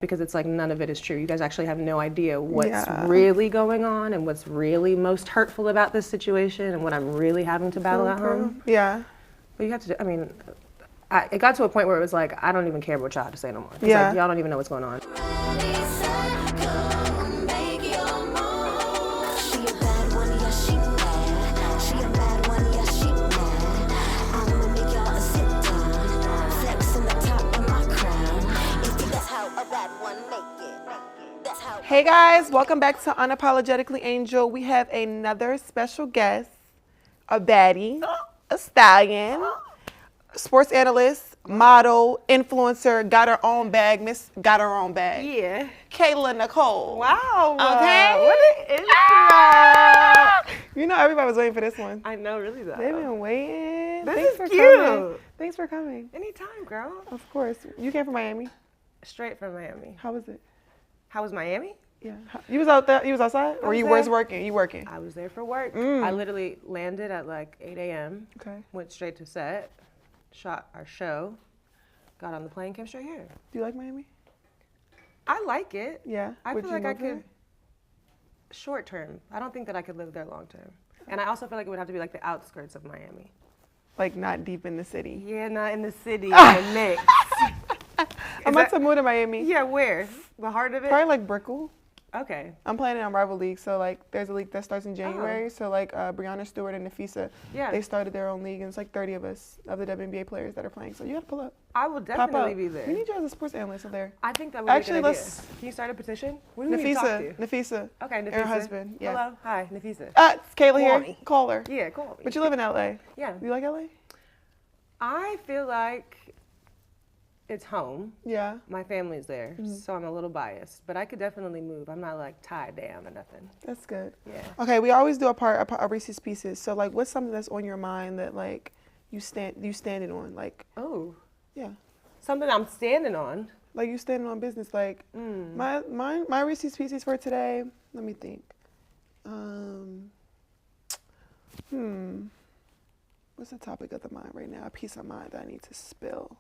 because it's like none of it is true. You guys actually have no idea what's really going on and what's really most hurtful about this situation and what I'm really having to battle at home. Yeah. But you have to, I mean, it got to a point where it was like, I don't even care what y'all have to say no more. Yeah. Like, y'all don't even know what's going on. Hey guys, welcome back to Unapologetically Angel. We have another special guest, a baddie, a stallion, sports analyst, model, influencer, got her own bag, got her own bag. Yeah. Kayla Nicole. Wow. Okay. What an intro. You know everybody was waiting for this one. I know, really though. They've been waiting. This is cute. Thanks for coming. Anytime, girl. Of course. You came from Miami? Straight from Miami. How was it? How was Miami? Yeah. You was out there? You was outside? Or you was working? You working? I was there for work. I literally landed at like 8 a.m. Okay. Went straight to set, shot our show, got on the plane, came straight here. Do you like Miami? I like it. Yeah. I feel like I could, short term. I don't think that I could live there long term. And I also feel like it would have to be like the outskirts of Miami. Like not deep in the city? Yeah, not in the city, in the mix. I'm about to move to Miami. Yeah, where? The heart of it? Probably like Brickell. Okay. I'm playing it on Rival League, so like there's a league that starts in January. So like Brianna Stewart and Nafisa, they started their own league, and it's like 30 of us, of the WNBA players that are playing. So you got to pull up. I will definitely be there. We need you as a sports analyst up there. I think that would be a good idea. Can you start a petition? Who do we need to talk to? Nafisa. Okay, Nafisa. Her husband. Yeah. Hello. Hi, Nafisa. It's Kayla here. Me. Call her. Yeah, call me. But you live in LA. Yeah. You like LA? I feel like it's home. Yeah. My family's there, so I'm a little biased. But I could definitely move. I'm not like tied down or nothing. That's good. Yeah. Okay, we always do a Reese's Pieces. So like, what's something that's on your mind that like you standing on? Like. Oh. Yeah. Something I'm standing on. Like you standing on business. Like my Reese's Pieces for today. Let me think. What's the topic of the mind right now? A piece of mind that I need to spill.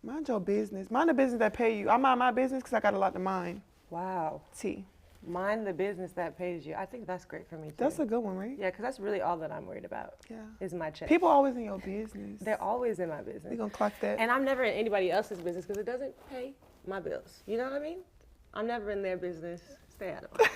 Mind your business. Mind the business that pay you. I mind my business because I got a lot to mind. Wow. T. Mind the business that pays you. I think that's great for me too. That's a good one, right? Yeah, because that's really all that I'm worried about. Yeah. Is my check. People always in your business. They're always in my business. We're going to clock that. And I'm never in anybody else's business because it doesn't pay my bills. You know what I mean? I'm never in their business. Stay out of it.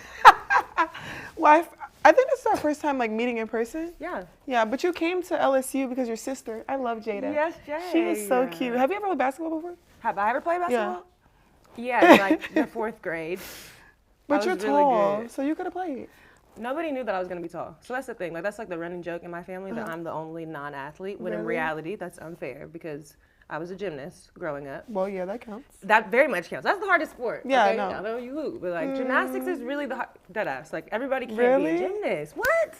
Well, I think this is our first time like meeting in person. Yeah. Yeah, but you came to LSU because your sister. I love Jada. Yes, Jada. She was so cute. Have you ever played basketball before? Have I ever played basketball? Yeah, in like the 4th grade. But you're tall, so you could have played. Nobody knew that I was going to be tall. So that's the thing. Like that's like the running joke in my family that I'm the only non-athlete, when in reality that's unfair because I was a gymnast growing up. Well, yeah, that counts. That very much counts. That's the hardest sport. Yeah, okay? I know. I know you hoop, but like gymnastics is really the hard, deadass. Like everybody can't be a gymnast. What?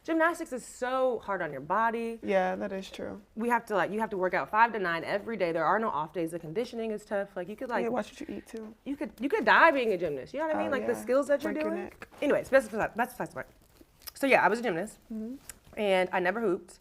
Gymnastics is so hard on your body. Yeah, that is true. You have to work out 5 to 9 every day. There are no off days. The conditioning is tough. Like you could like watch what you eat too. You could die being a gymnast. You know what I mean? Like the skills that you're doing. Anyways, that's besides the point. So yeah, I was a gymnast, and I never hooped.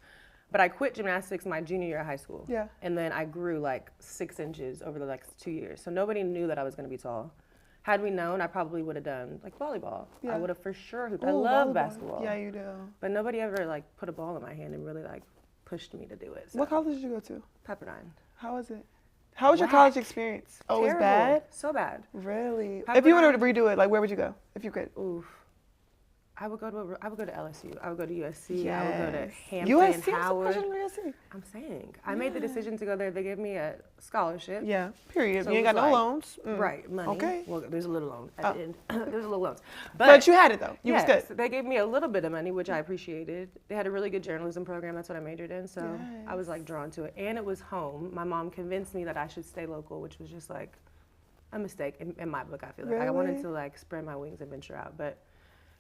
But I quit gymnastics my junior year of high school. Yeah. And then I grew like 6 inches over the next 2 years. So nobody knew that I was going to be tall. Had we known, I probably would have done like volleyball. Yeah. I would have for sure hooped. I love basketball. Yeah, you do. But nobody ever like put a ball in my hand and really like pushed me to do it. So. What college did you go to? Pepperdine. How was it? How was your college experience? Oh, it was bad? So bad. Really? Pepperdine, if you were to redo it, like where would you go if you could? Oof. I would go to LSU. I would go to USC. Yes. I would go to Hampton, Howard. USC. I'm saying. I made the decision to go there. They gave me a scholarship. Yeah, period. So you ain't got no loans. Right, money. Okay. Well, there's a little loan at the end. There's a little loans. But you had it though. You was good. They gave me a little bit of money, which I appreciated. They had a really good journalism program. That's what I majored in. So I was like drawn to it. And it was home. My mom convinced me that I should stay local, which was just like a mistake in my book, I feel like. Really? I wanted to like spread my wings and venture out. But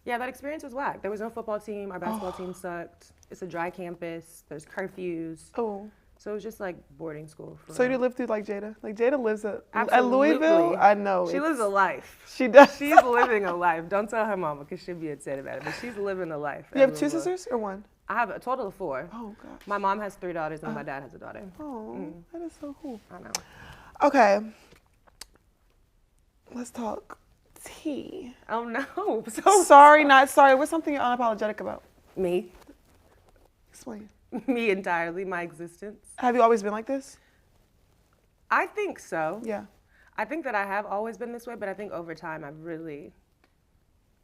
yeah, that experience was whack. There was no football team. Our basketball team sucked. It's a dry campus. There's curfews. Oh. So it was just like boarding school. So you lived through like Jada? Like Jada lives at Louisville? I know. She lives a life. She does. She's living a life. Don't tell her mama because she'll be upset about it. But she's living a life. You have 2 sisters or 1? I have a total of 4. Oh, gosh. My mom has 3 daughters and my dad has a daughter. Oh, that is so cool. I know. Okay. Let's talk tea. Oh no. Sorry, not sorry. What's something you're unapologetic about? Me. Explain. Me entirely, my existence. Have you always been like this? I think so. Yeah. I think that I have always been this way, but I think over time I've really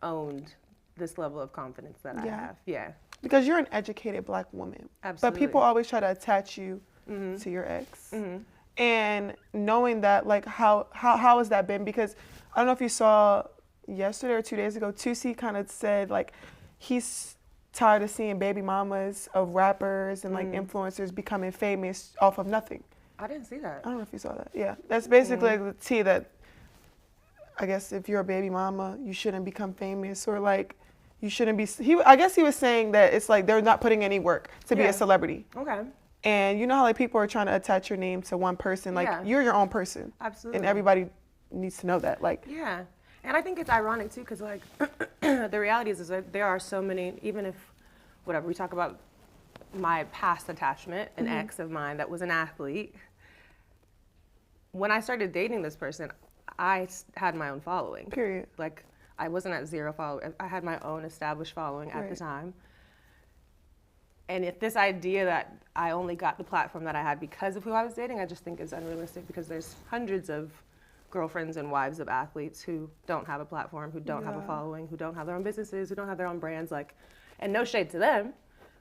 owned this level of confidence that I have. Yeah. Because you're an educated Black woman. Absolutely. But people always try to attach you to your ex. And knowing that, like, how has that been? Because I don't know if you saw yesterday or 2 days ago, Tusi kind of said, like, he's tired of seeing baby mamas of rappers and, like, influencers becoming famous off of nothing. I didn't see that. I don't know if you saw that. Yeah. That's basically like the tea that, I guess, if you're a baby mama, you shouldn't become famous, or, like, you shouldn't be. I guess he was saying that it's like they're not putting any work to be a celebrity. Okay. And you know how, like, people are trying to attach your name to one person. Like, you're your own person. Absolutely. And everybody needs to know that. Like. Yeah. And I think it's ironic, too, because, like, the reality is that there are so many, even if, whatever, we talk about my past attachment, an ex of mine that was an athlete. When I started dating this person, I had my own following. Period. Like, I wasn't at zero followers. I had my own established following at the time. And if this idea that I only got the platform that I had because of who I was dating, I just think is unrealistic, because there's hundreds of girlfriends and wives of athletes who don't have a platform, who don't have a following, who don't have their own businesses, who don't have their own brands. Like, and no shade to them,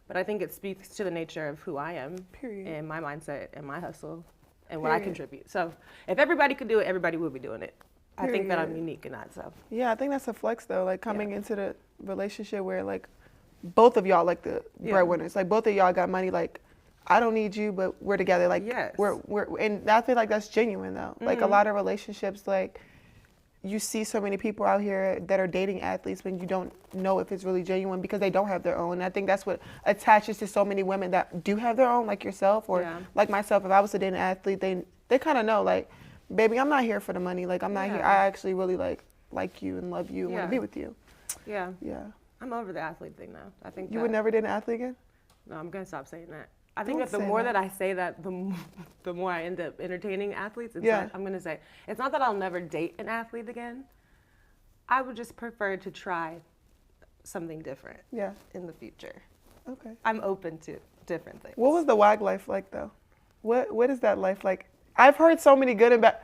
but I think it speaks to the nature of who I am. Period. And my mindset and my hustle and what I contribute. So if everybody could do it, everybody would be doing it. I think that I'm unique in that. So yeah, I think that's a flex though. Like, coming into the relationship where, like, both of y'all, like, the breadwinners, like, both of y'all got money. Like, I don't need you, but we're together. Like, we're and I feel like that's genuine though. Like, a lot of relationships, like, you see so many people out here that are dating athletes when you don't know if it's really genuine because they don't have their own. And I think that's what attaches to so many women that do have their own, like yourself, or like myself. If I was to date an athlete, they kind of know, like, baby, I'm not here for the money. Like, I'm not here. I actually really like you and love you and want to be with you. Yeah. Yeah. I'm over the athlete thing now. I think you would never date an athlete again? No, I'm gonna stop saying that. I think that the more that I say that, the more I end up entertaining athletes. I'm gonna say, it's not that I'll never date an athlete again. I would just prefer to try something different in the future. Okay. I'm open to different things. What was the WAG life like though? What is that life like? I've heard so many good and bad.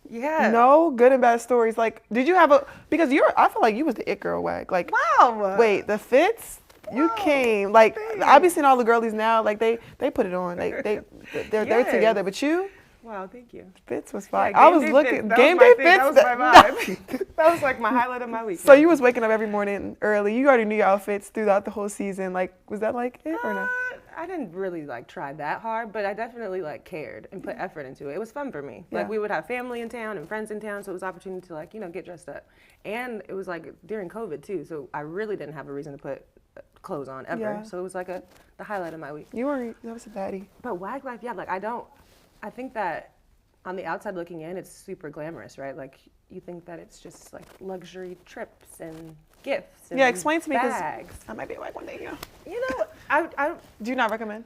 Yeah. No, good and bad stories. Like, did you have because I feel like you was the it girl WAG. Like, wow. Wait, the fits? You came. Like, I be seeing all the girlies now, like, they put it on. Like, they're together. But you? Wow, thank you. Fits was fine. Yeah, I was looking. Game day fits? That was my vibe. That was like my highlight of my week. So you was waking up every morning early. You already knew your outfits throughout the whole season. Like, was that like it or no? I didn't really like try that hard, but I definitely like cared and put effort into it. It was fun for me. Like, we would have family in town and friends in town, so it was an opportunity to, like, you know, get dressed up. And it was like during COVID too, so I really didn't have a reason to put clothes on ever. Yeah. So it was like the highlight of my week. That was a baddie. But WAG life, like, I think that on the outside looking in, it's super glamorous, right? Like, you think that it's just like luxury trips and gifts and explain to me, bags. I might be a WAG one day, You know, I do you not recommend?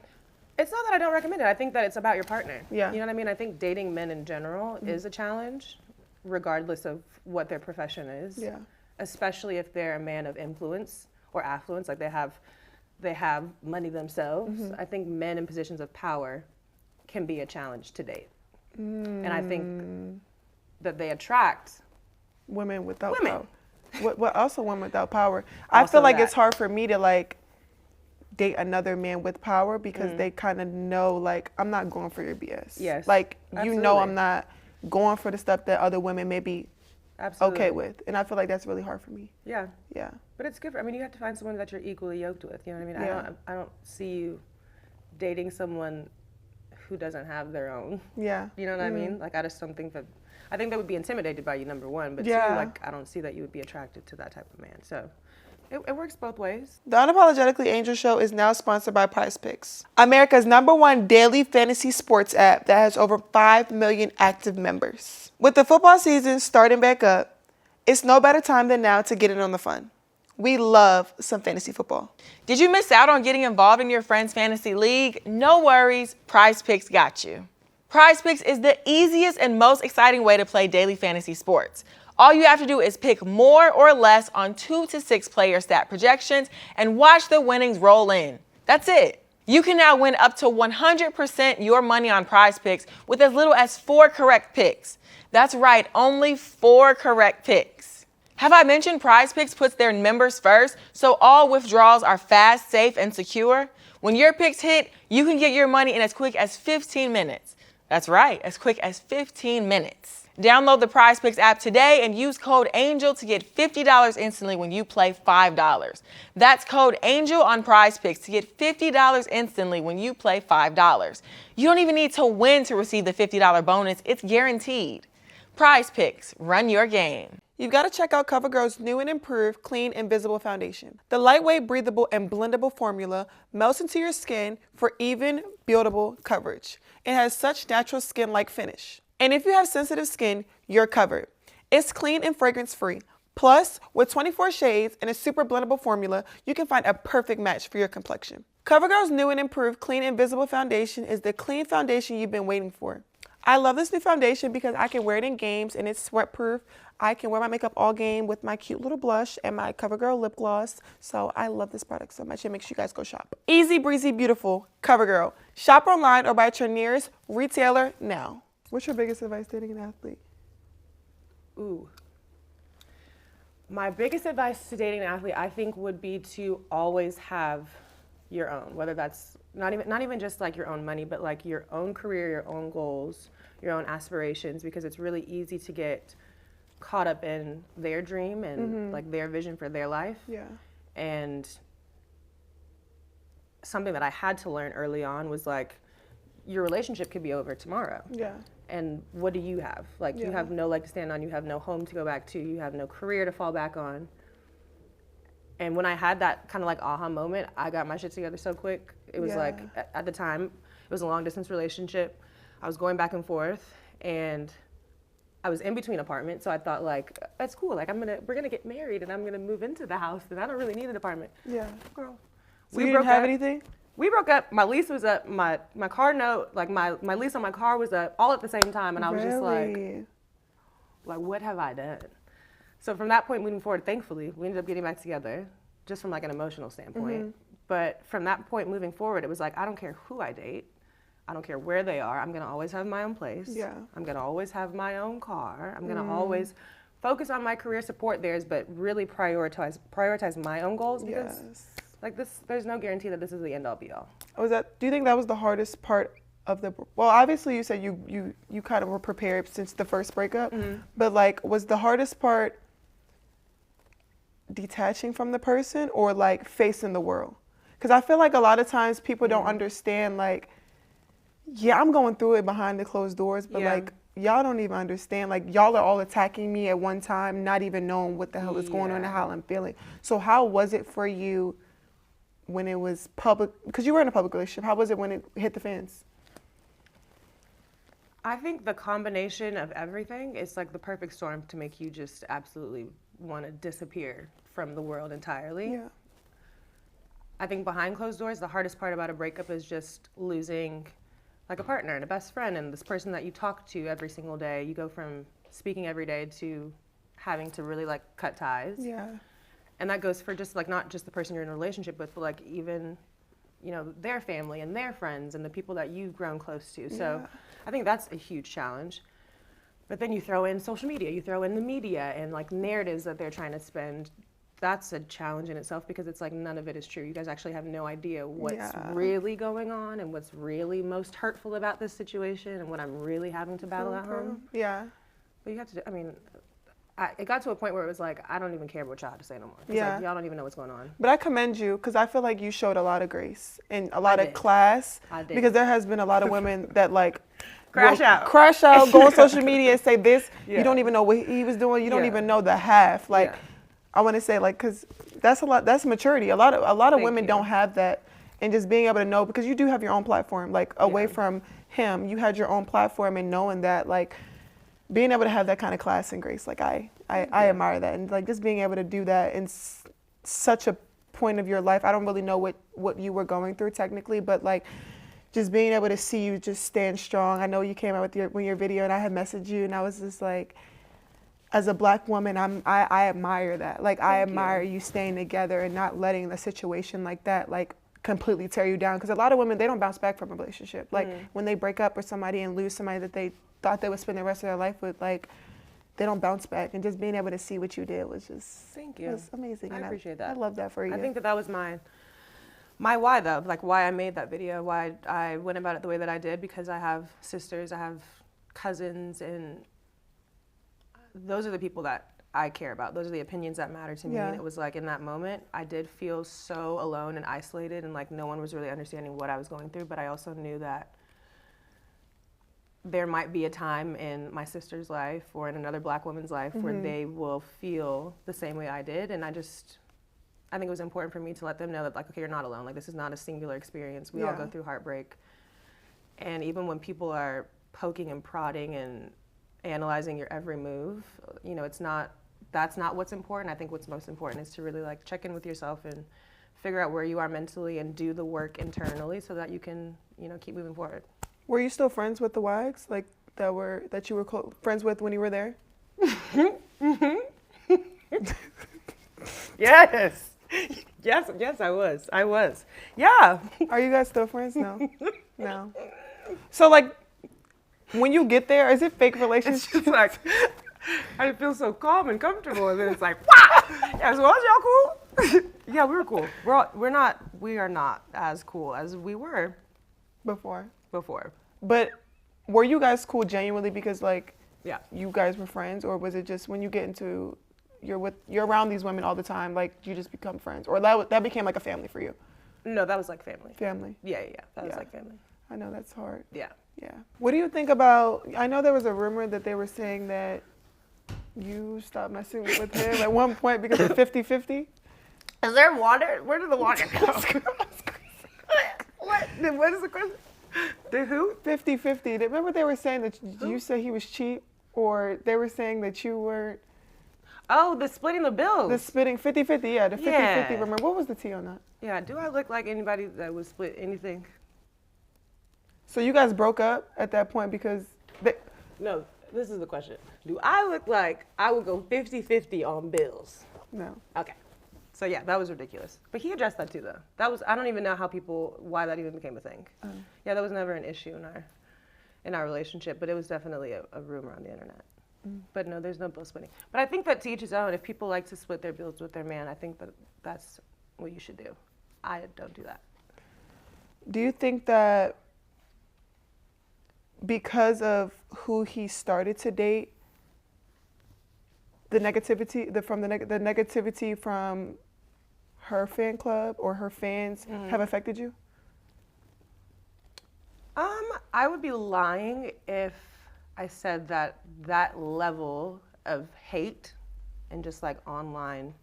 It's not that I don't recommend it. I think that it's about your partner. Yeah. You know what I mean? I think dating men in general is a challenge, regardless of what their profession is. Yeah. Especially if they're a man of influence or affluence, like they have money themselves. I think men in positions of power can be a challenge to date. And I think that they attract women without power. What also women without power. I Also feel like that. it's hard for me to, like, date another man with power because they kind of know, like, I'm not going for your BS. Yes. Like, Absolutely. you know, I'm not going for the stuff that other women may be Absolutely. okay with. And I feel like that's really hard for me. Yeah. Yeah. But it's good. I mean, you have to find someone that you're equally yoked with. You know what I mean? Yeah. I don't see you dating someone who doesn't have their own. Yeah. You know what I mean? Like, I just don't think that. I think they would be intimidated by you, number one. But two, like, I don't see that you would be attracted to that type of man. So it works both ways. The Unapologetically Angel Show is now sponsored by Prizepicks, America's #1 daily fantasy sports app that has over 5 million active members. With the football season starting back up, it's no better time than now to get in on the fun. We love some fantasy football. Did you miss out on getting involved in your friend's fantasy league? No worries, Prizepicks got you. Prizepicks is the easiest and most exciting way to play daily fantasy sports. All you have to do is pick more or less on 2 to 6 player stat projections and watch the winnings roll in. That's it. You can now win up to 100% your money on Prizepicks with as little as 4 correct picks. That's right, only 4 correct picks. Have I mentioned Prizepicks puts their members first, so all withdrawals are fast, safe, and secure? When your picks hit, you can get your money in as quick as 15 minutes. That's right, as quick as 15 minutes. Download the Prizepicks app today and use code ANGEL to get $50 instantly when you play $5. That's code ANGEL on Prizepicks to get $50 instantly when you play $5. You don't even need to win to receive the $50 bonus. It's guaranteed. Prizepicks, run your game. You've got to check out Covergirl's new and improved Clean Invisible Foundation. The lightweight, breathable, and blendable formula melts into your skin for even, buildable coverage. It has such natural skin-like finish. And if you have sensitive skin, you're covered. It's clean and fragrance-free. Plus, with 24 shades and a super blendable formula, you can find a perfect match for your complexion. Covergirl's new and improved Clean Invisible Foundation is the clean foundation you've been waiting for. I love this new foundation because I can wear it in games and it's sweat-proof. I can wear my makeup all game with my cute little blush and my Covergirl lip gloss. So I love this product so much. It makes sure you guys go shop. Easy, breezy, beautiful. Covergirl. Shop online or buy at your nearest retailer now. What's your biggest advice dating an athlete? Ooh. My biggest advice to dating an athlete, I think, would be to always have your own, whether that's not even just like your own money, but like your own career, your own goals, your own aspirations, because it's really easy to get caught up in their dream and like their vision for their life. Yeah. And something that I had to learn early on was like, your relationship could be over tomorrow. Yeah. And what do you have? Like, you have no leg to stand on, you have no home to go back to, you have no career to fall back on. And when I had that kind of like aha moment, I got my shit together so quick. It was like, at the time, it was a long distance relationship. I was going back and forth and I was in between apartments. So I thought like, that's cool. Like we're gonna get married and I'm gonna move into the house and I don't really need an apartment. Yeah. Girl. So you didn't have anything? We broke up. My lease was up. My car note, like my lease on my car was up all at the same time. And I was just like, what have I done? So from that point moving forward, thankfully, we ended up getting back together just from like an emotional standpoint. But from that point moving forward, it was like, I don't care who I date. I don't care where they are. I'm going to always have my own place. Yeah. I'm going to always have my own car. I'm going to always focus on my career, support theirs, but really prioritize my own goals because like this, there's no guarantee that this is the end all be all. Do you think that was the hardest part of the, well, obviously you said you kind of were prepared since the first breakup, but like, was the hardest part detaching from the person or like facing the world? Because I feel like a lot of times people don't understand like, yeah, I'm going through it behind the closed doors, but like, y'all don't even understand. Like, y'all are all attacking me at one time, not even knowing what the hell is going on and how I'm feeling. So how was it for you when it was public? Because you were in a public relationship. How was it when it hit the fans? I think the combination of everything is like the perfect storm to make you just absolutely want to disappear from the world entirely. Yeah. I think behind closed doors, the hardest part about a breakup is just losing like a partner and a best friend and this person that you talk to every single day. You go from speaking every day to having to really like cut ties. Yeah. And that goes for just like not just the person you're in a relationship with, but like even, you know, their family and their friends and the people that you've grown close to. So I think that's a huge challenge. But then you throw in social media, you throw in the media and like narratives that they're trying to spend. That's a challenge in itself because it's like none of it is true. You guys actually have no idea what's really going on and what's really most hurtful about this situation and what I'm really having to battle at home. Yeah. But you have to, I mean, it got to a point where it was like, I don't even care what y'all have to say no more. Yeah. Like, y'all don't even know what's going on. But I commend you because I feel like you showed a lot of grace and a lot of class. I did. Because there has been a lot of women that like, crash out, go on social media and say this. You don't even know what he was doing. You don't even know the half. Like, I want to say like, cause that's a lot, that's maturity. A lot of women don't have that. And just being able to know, because you do have your own platform, like away from him, you had your own platform and knowing that like being able to have that kind of class and grace, like I admire that. And like just being able to do that in such a point of your life. I don't really know what you were going through technically, but like just being able to see you just stand strong. I know you came out with your video, and I had messaged you, and I was just like, as a Black woman, I admire that. Like, I admire you staying together and not letting a situation like that, like, completely tear you down. Because a lot of women, they don't bounce back from a relationship. Like, when they break up with somebody and lose somebody that they thought they would spend the rest of their life with, like, they don't bounce back. And just being able to see what you did was just, thank you. Was amazing. I appreciate that. I love that for you. I think that was my why, though, like why I made that video, why I went about it the way that I did, because I have sisters, I have cousins, and those are the people that I care about. Those are the opinions that matter to me. And it was like, in that moment, I did feel so alone and isolated, and like no one was really understanding what I was going through. But I also knew that there might be a time in my sister's life or in another Black woman's life where they will feel the same way I did. And I think it was important for me to let them know that, like, okay, you're not alone. Like, this is not a singular experience. We all go through heartbreak. And even when people are poking and prodding and analyzing your every move, you know, that's not what's important. I think what's most important is to really like check in with yourself and figure out where you are mentally and do the work internally so that you can, you know, keep moving forward. Were you still friends with the Wags, like that you were friends with when you were there? Yes. Yes, I was. Yeah. Are you guys still friends? No. No. So like, when you get there, is it fake relationships? It's just like, I feel so calm and comfortable, and then it's like, wow! Yeah, so was y'all cool? Yeah, we were cool. We are not as cool as we were Before. But were you guys cool genuinely because like, you guys were friends, or was it just when you get into, you're around these women all the time, like you just become friends, or that became like a family for you? No, that was like family. Family. Yeah. That was like family. I know that's hard. Yeah. Yeah. What do you think about, I know there was a rumor that they were saying that you stopped messing with him at one point because of 50-50? Is there water? Where did the water go? What is the question? The who? 50-50. Remember they were saying that you said he was cheap, or they were saying that you weren't. Oh, the splitting the bills. The splitting 50-50, yeah, the 50-50 rumor. What was the tea on that? Yeah, do I look like anybody that would split anything? So you guys broke up at that point because No, this is the question. Do I look like I would go 50-50 on bills? No. Okay. So yeah, that was ridiculous. But he addressed that too, though. I don't even know why that even became a thing. Yeah, that was never an issue in our relationship, but it was definitely a rumor on the internet. But no, there's no bill splitting. But I think that to each his own. If people like to split their bills with their man, I think that's what you should do. I don't do that. Do you think that because of who he started to date, the negativity from her fan club or her fans have affected you? I would be lying if I said that level of hate and just like online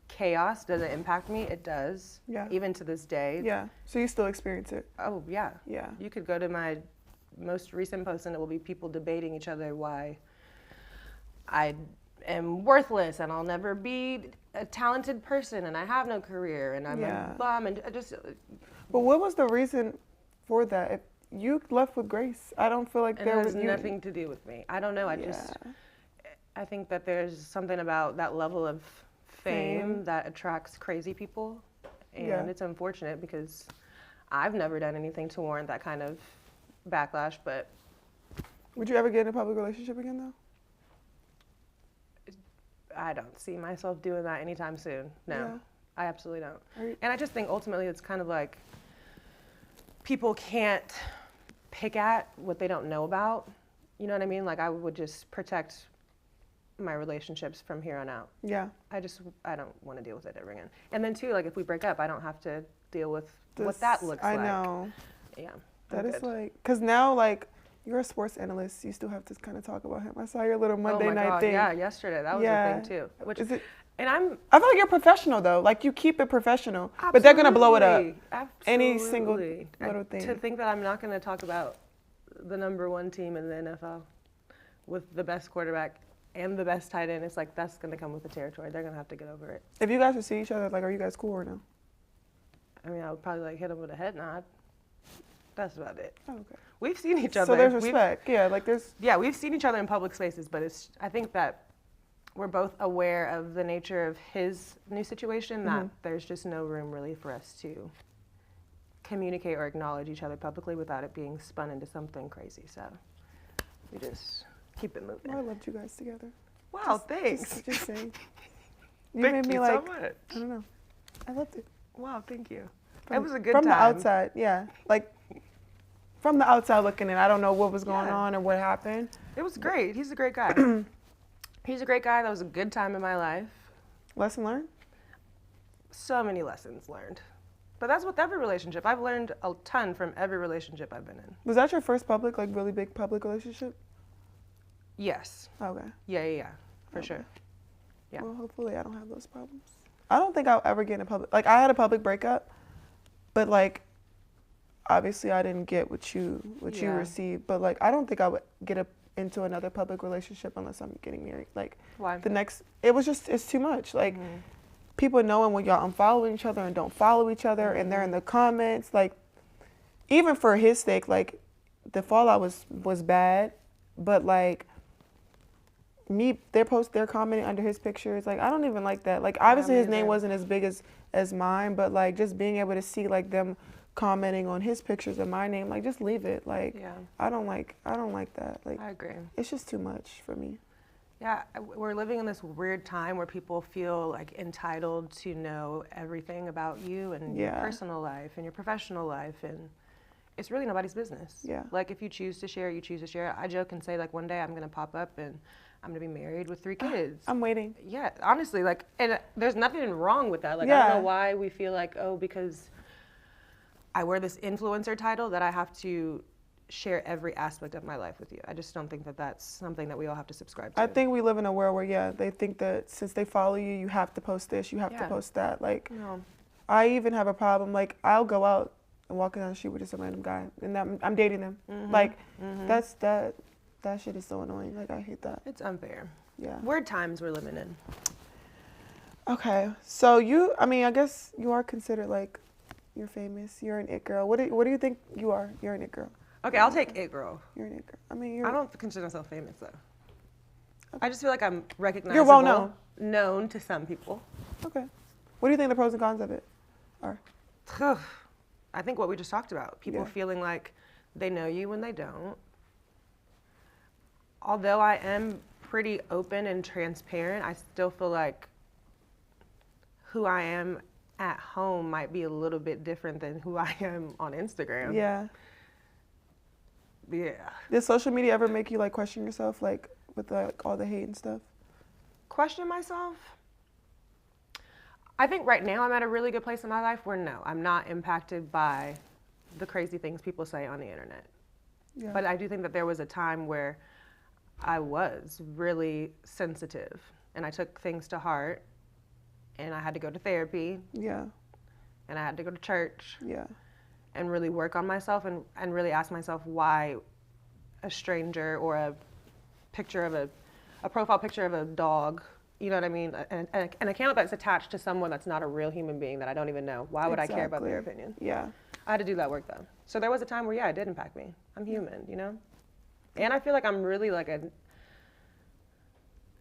chaos doesn't impact me. It does. Yeah. Even to this day. Yeah. So you still experience it? Oh, yeah. Yeah. You could go to my most recent post and it will be people debating each other why I am worthless and I'll never be a talented person and I have no career and I'm a bum and I just. But what was the reason for that? If you left with Grace, I don't feel like there was nothing to do with me. I don't know. I think that there's something about that level of fame that attracts crazy people, and it's unfortunate because I've never done anything to warrant that kind of backlash. But would you ever get in a public relationship again, though? I don't see myself doing that anytime soon. No, I absolutely don't. And I just think ultimately it's kind of like people can't pick at what they don't know about. You know what I mean? Like I would just protect my relationships from here on out. Yeah. I don't want to deal with it ever again. And then too, like if we break up, I don't have to deal with what that looks like. I know. Yeah. That is like, because now like you're a sports analyst, you still have to kind of talk about him. I saw your little Monday night thing. Yeah, yesterday. That was a thing too. Which is it? And I feel like you're professional though. Like you keep it professional, but they're gonna blow it up. Absolutely. Any single little thing. To think that I'm not gonna talk about the #1 team in the NFL with the best quarterback and the best tight end, it's like that's gonna come with the territory. They're gonna have to get over it. If you guys would see each other, like, are you guys cool or no? I mean, I would probably like hit him with a head nod. That's about it. Oh, okay. We've seen each other. So there's respect. We've seen each other in public spaces, but I think that we're both aware of the nature of his new situation, that there's just no room really for us to communicate or acknowledge each other publicly without it being spun into something crazy. So we just keep it moving. Well, I loved you guys together. Wow, thanks. Just saying. Thank you so much. I don't know. I loved it. Wow, thank you. It was a good time. From the outside, from the outside looking in, I don't know what was going on or what happened. It was great. He's a great guy. He's a great guy. That was a good time in my life. Lesson learned? So many lessons learned. But that's with every relationship. I've learned a ton from every relationship I've been in. Was that your first public, really big public relationship? Yes. Okay. Yeah. For sure. Yeah. Well, hopefully I don't have those problems. I don't think I'll ever get in a public, I had a public breakup, but obviously I didn't get what you received, but I don't think I would get into another public relationship unless I'm getting married. Why? It's too much. People knowing when y'all unfollowing each other and don't follow each other, and they're in the comments, even for his sake, the fallout was bad, but they're commenting under his pictures. I don't even like that. Obviously his name wasn't as big as mine, but just being able to see them commenting on his pictures and my name, just leave it. I don't like that. I agree. It's just too much for me. Yeah, we're living in this weird time where people feel entitled to know everything about you and your personal life and your professional life, and it's really nobody's business. Yeah. If you choose to share, you choose to share. I joke and say one day I'm gonna pop up and I'm gonna be married with 3 kids. I'm waiting. Yeah, honestly, and there's nothing wrong with that. I don't know why we feel because I wear this influencer title that I have to share every aspect of my life with you. I just don't think that that's something that we all have to subscribe to. I think we live in a world where, they think that since they follow you, you have to post this, you have to post that. No. I even have a problem. I'll go out and walk down the street with just a random guy, and I'm dating them. That shit is so annoying. I hate that. It's unfair. Yeah. Weird times we're living in. Okay, so I guess you are considered you're famous. You're an it girl. What do you think you are? You're an it girl. Okay, I'll take it girl. You're an it girl. I don't consider myself famous though. Okay. I just feel like I'm recognizable. You're well known. Known to some people. Okay. What do you think the pros and cons of it are? I think what we just talked about. People feeling like they know you when they don't. Although I am pretty open and transparent, I still feel like who I am at home might be a little bit different than who I am on Instagram. Yeah. Yeah. Did social media ever make you question yourself, with all the hate and stuff? Question myself? I think right now I'm at a really good place in my life where no, I'm not impacted by the crazy things people say on the internet. Yeah. But I do think that there was a time where I was really sensitive and I took things to heart and I had to go to therapy. Yeah. And I had to go to church. Yeah. And really work on myself and really ask myself why a stranger or a picture of a profile picture of a dog, you know what I mean? An account that's attached to someone that's not a real human being that I don't even know. Why would I care about their opinion? Yeah. I had to do that work though. So there was a time where it did impact me. I'm human, And I feel like I'm really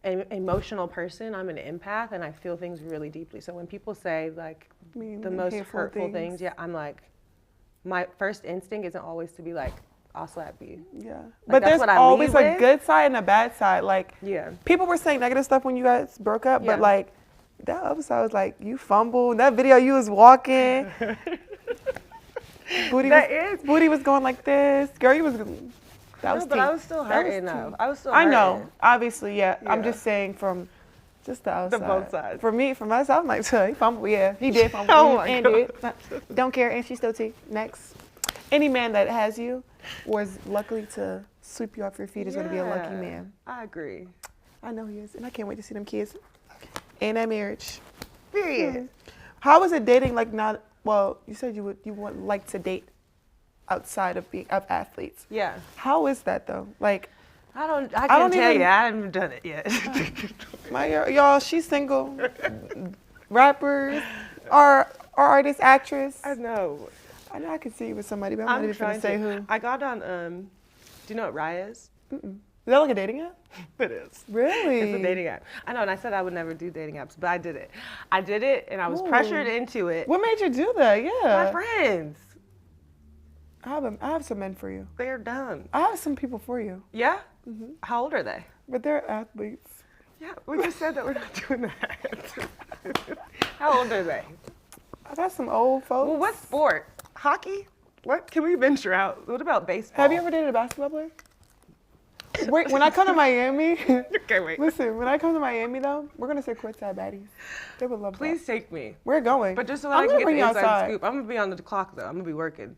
an emotional person. I'm an empath and I feel things really deeply. So when people say the most hurtful things, I'm my first instinct isn't always to be I'll slap you. Yeah. But there's always a good side and a bad side. People were saying negative stuff when you guys broke up, but that other side was you fumbled. That video you was walking. Booty was going like this. Girl, you was but I was still hurting though. I was still hurting. I know. Obviously, yeah. I'm just saying from just the outside. The both sides. For myself, I'm he fumbled. Yeah, he did fumble. Oh my and God. do it. Don't care, and she still T. Next. Any man that has you or is lucky to sweep you off your feet is going to be a lucky man. I agree. I know he is, and I can't wait to see them kids and that marriage. Period. How is it dating you said you would like to date outside of athletes. Yeah. How is that though? I can't tell you. I haven't done it yet. Y'all, she's single. Rappers, are artist, actress. I know. I know I could see you with somebody, but I'm not even going to say who. I got on, do you know what Raya is? Mm-mm. Is that like a dating app? It is. Really? It's a dating app. I know, and I said I would never do dating apps, but I did it. I did it, and I was pressured into it. What made you do that? Yeah. My friends. I have some men for you. They're dumb. I have some people for you. Yeah? How old are they? But they're athletes. Yeah, we just said that we're not doing that. How old are they? I got some old folks. Well, what sport? Hockey? What? Can we venture out? What about baseball? Have you ever dated a basketball player? Wait, when I come to Miami, Okay, wait. listen, when I come to Miami though, we're gonna say courtside baddies. They would love Please that. take me. We're going. But just so that I'm I gonna can bring get you the inside outside. scoop. I'm going to be on the clock, though. I'm going to be working.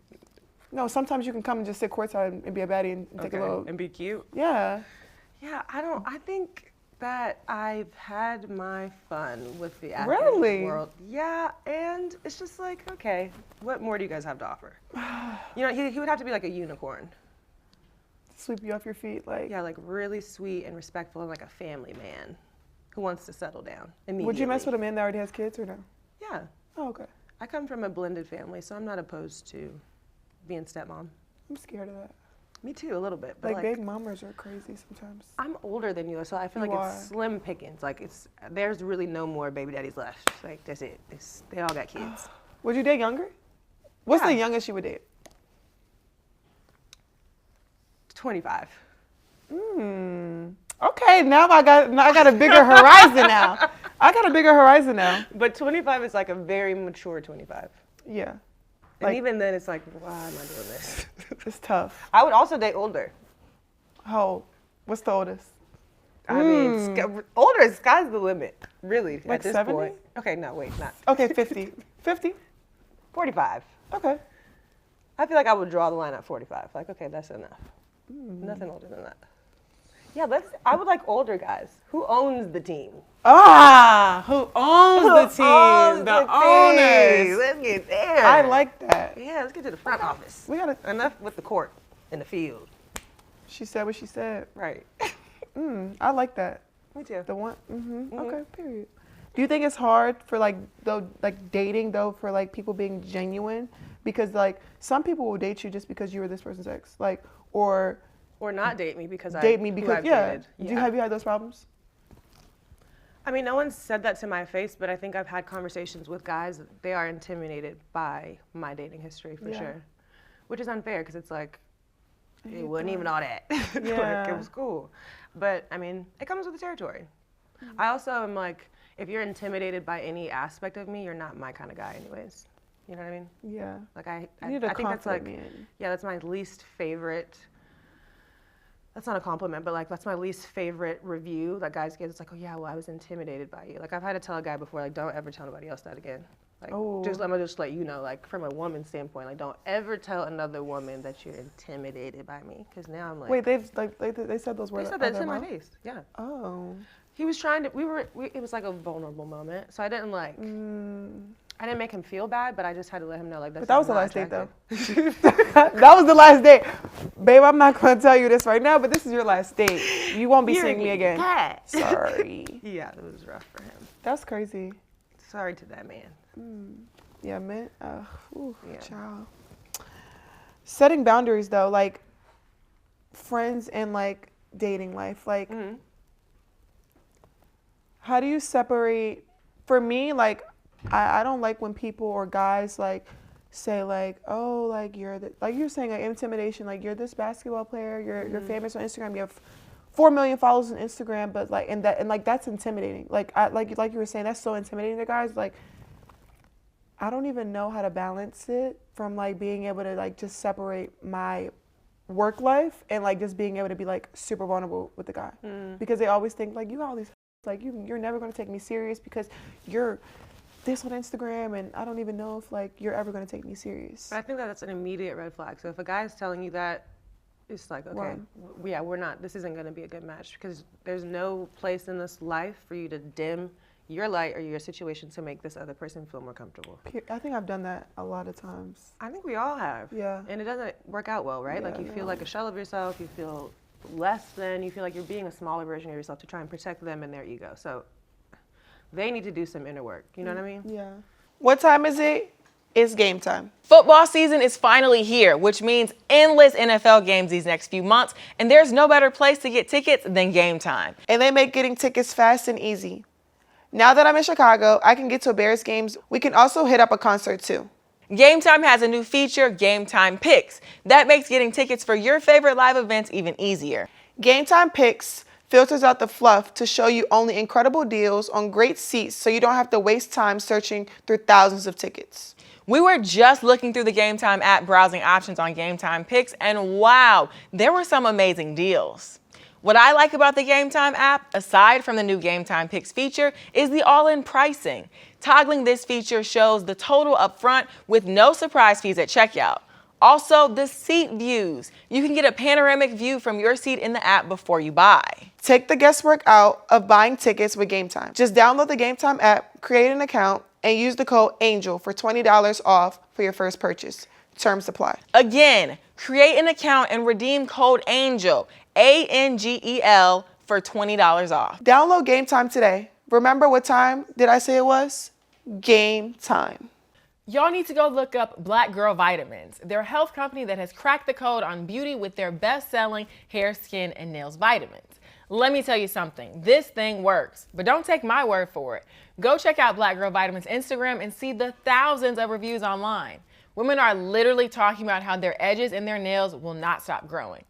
No, sometimes you can come and just sit courtside and be a baddie and take a little. And be cute? Yeah. Yeah, I think that I've had my fun with the Really? athletic world. Yeah, and it's just like, okay, what more do you guys have to offer? You know, he would have to be like a unicorn. Sweep you off your feet, like. Yeah, like really sweet and respectful and like a family man who wants to settle down immediately. Would you mess with a man that already has kids or no? Yeah. Oh, okay. I come from a blended family, so I'm not opposed to being stepmom. I'm scared of that. Me too, a little bit. But Like big mamas are crazy sometimes. I'm older than you, so I feel You like are. it's slim pickings. Like there's really no more baby daddies left. Like that's it. They all got kids. Would you date younger? What's Yeah. the youngest you would date? 25. Okay, now I got a bigger horizon now. I got a bigger horizon now. But 25 is like a very mature 25. Yeah. And Like- even then, it's like, why am I doing this? It's tough. I would also date older. How old? What's the oldest? I mean, older is sky's the limit, really. Like at this 70? point. Okay, no, wait, not Okay, 50. 50? 45. Okay. I feel like I would draw the line at 45. Like, okay, that's enough. Nothing older than that. Yeah, I would like older guys. Who owns the team? Who owns the team? The owners. Let's get there. I like that. Yeah, let's get to the front office. We gotta. Enough with the court and the field. She said what she said. Right. I like that. Me too. The one. Okay. Period. Do you think it's hard for dating though for like people being genuine? Because like some people will date you just because you were this person's ex, or not date me because date me because I've dated. Have you had those problems? I mean, no one said that to my face, but I think I've had conversations with guys. They are intimidated by my dating history for sure, which is unfair because it's like it wasn't even all that. Like, it was cool, but I mean, it comes with the territory. I also am like, if you're intimidated by any aspect of me, you're not my kind of guy, anyways. You know what I mean? Yeah. Like I You need a think that's like, man. yeah, that's my least favorite. That's not a compliment, but like that's my least favorite review that guys get. It's like, oh yeah, well I was intimidated by you. Like I've had to tell a guy before, like don't ever tell nobody else that again. Like I'm gonna just let you know, like from a woman's standpoint, like don't ever tell another woman that you're intimidated by me, because now I'm like. Wait, they said those words. They said that to my face. Yeah. Oh. He was trying to. It was like a vulnerable moment, so I didn't like. I didn't make him feel bad, but I just had to let him know, like, that's But that was the not last date, though. attractive. That was the last date. Babe, I'm not going to tell you this right now, but this is your last date. You won't be seeing me again. Sorry. Yeah, it was rough for him. That's crazy. Sorry to that man. Yeah, man. Yeah. Child. Setting boundaries, though, like, friends and, like, dating life. Like, how do you separate? For me, like, I don't like when people or guys like say like, oh, like you're saying like intimidation, like you're this basketball player, you're famous on Instagram, you have 4 million followers on Instagram, but like and that's intimidating. Like like you were saying, that's so intimidating to guys. Like I don't even know how to balance it from like being able to like just separate my work life and like just being able to be like super vulnerable with the guy because they always think like you got all these like you're never going to take me serious because you're this on Instagram, and I don't even know if like you're ever going to take me serious. But I think that's an immediate red flag. So if a guy is telling you that, it's like, okay, we're not, this isn't going to be a good match because there's no place in this life for you to dim your light or your situation to make this other person feel more comfortable. I think I've done that a lot of times. I think we all have. Yeah. And it doesn't work out well, right? Yeah, like you feel like a shell of yourself, you feel less than, you feel like you're being a smaller version of yourself to try and protect them and their ego. So they need to do some inner work. You know what I mean? Yeah. What time is it? It's game time. Football season is finally here, which means endless NFL games these next few months, and there's no better place to get tickets than Gametime. And they make getting tickets fast and easy. Now that I'm in Chicago, I can get to Bears games. We can also hit up a concert too. Gametime has a new feature, Gametime Picks. That makes getting tickets for your favorite live events even easier. Gametime Picks filters out the fluff to show you only incredible deals on great seats so you don't have to waste time searching through thousands of tickets. We were just looking through the Gametime app, browsing options on Gametime Picks, and wow, there were some amazing deals. What I like about the Gametime app, aside from the new Gametime Picks feature, is the all-in pricing. Toggling this feature shows the total up front with no surprise fees at checkout. Also, the seat views. You can get a panoramic view from your seat in the app before you buy. Take the guesswork out of buying tickets with Gametime. Just download the Gametime app, create an account, and use the code ANGEL for $20 off for your first purchase. Terms apply. Again, create an account and redeem code ANGEL, ANGEL, for $20 off. Download Gametime today. Remember what time did I say it was? Game time. Y'all need to go look up Black Girl Vitamins. They're a health company that has cracked the code on beauty with their best-selling hair, skin, and nails vitamins. Let me tell you something, this thing works, but don't take my word for it. Go check out Black Girl Vitamins Instagram and see the thousands of reviews online. Women are literally talking about how their edges and their nails will not stop growing.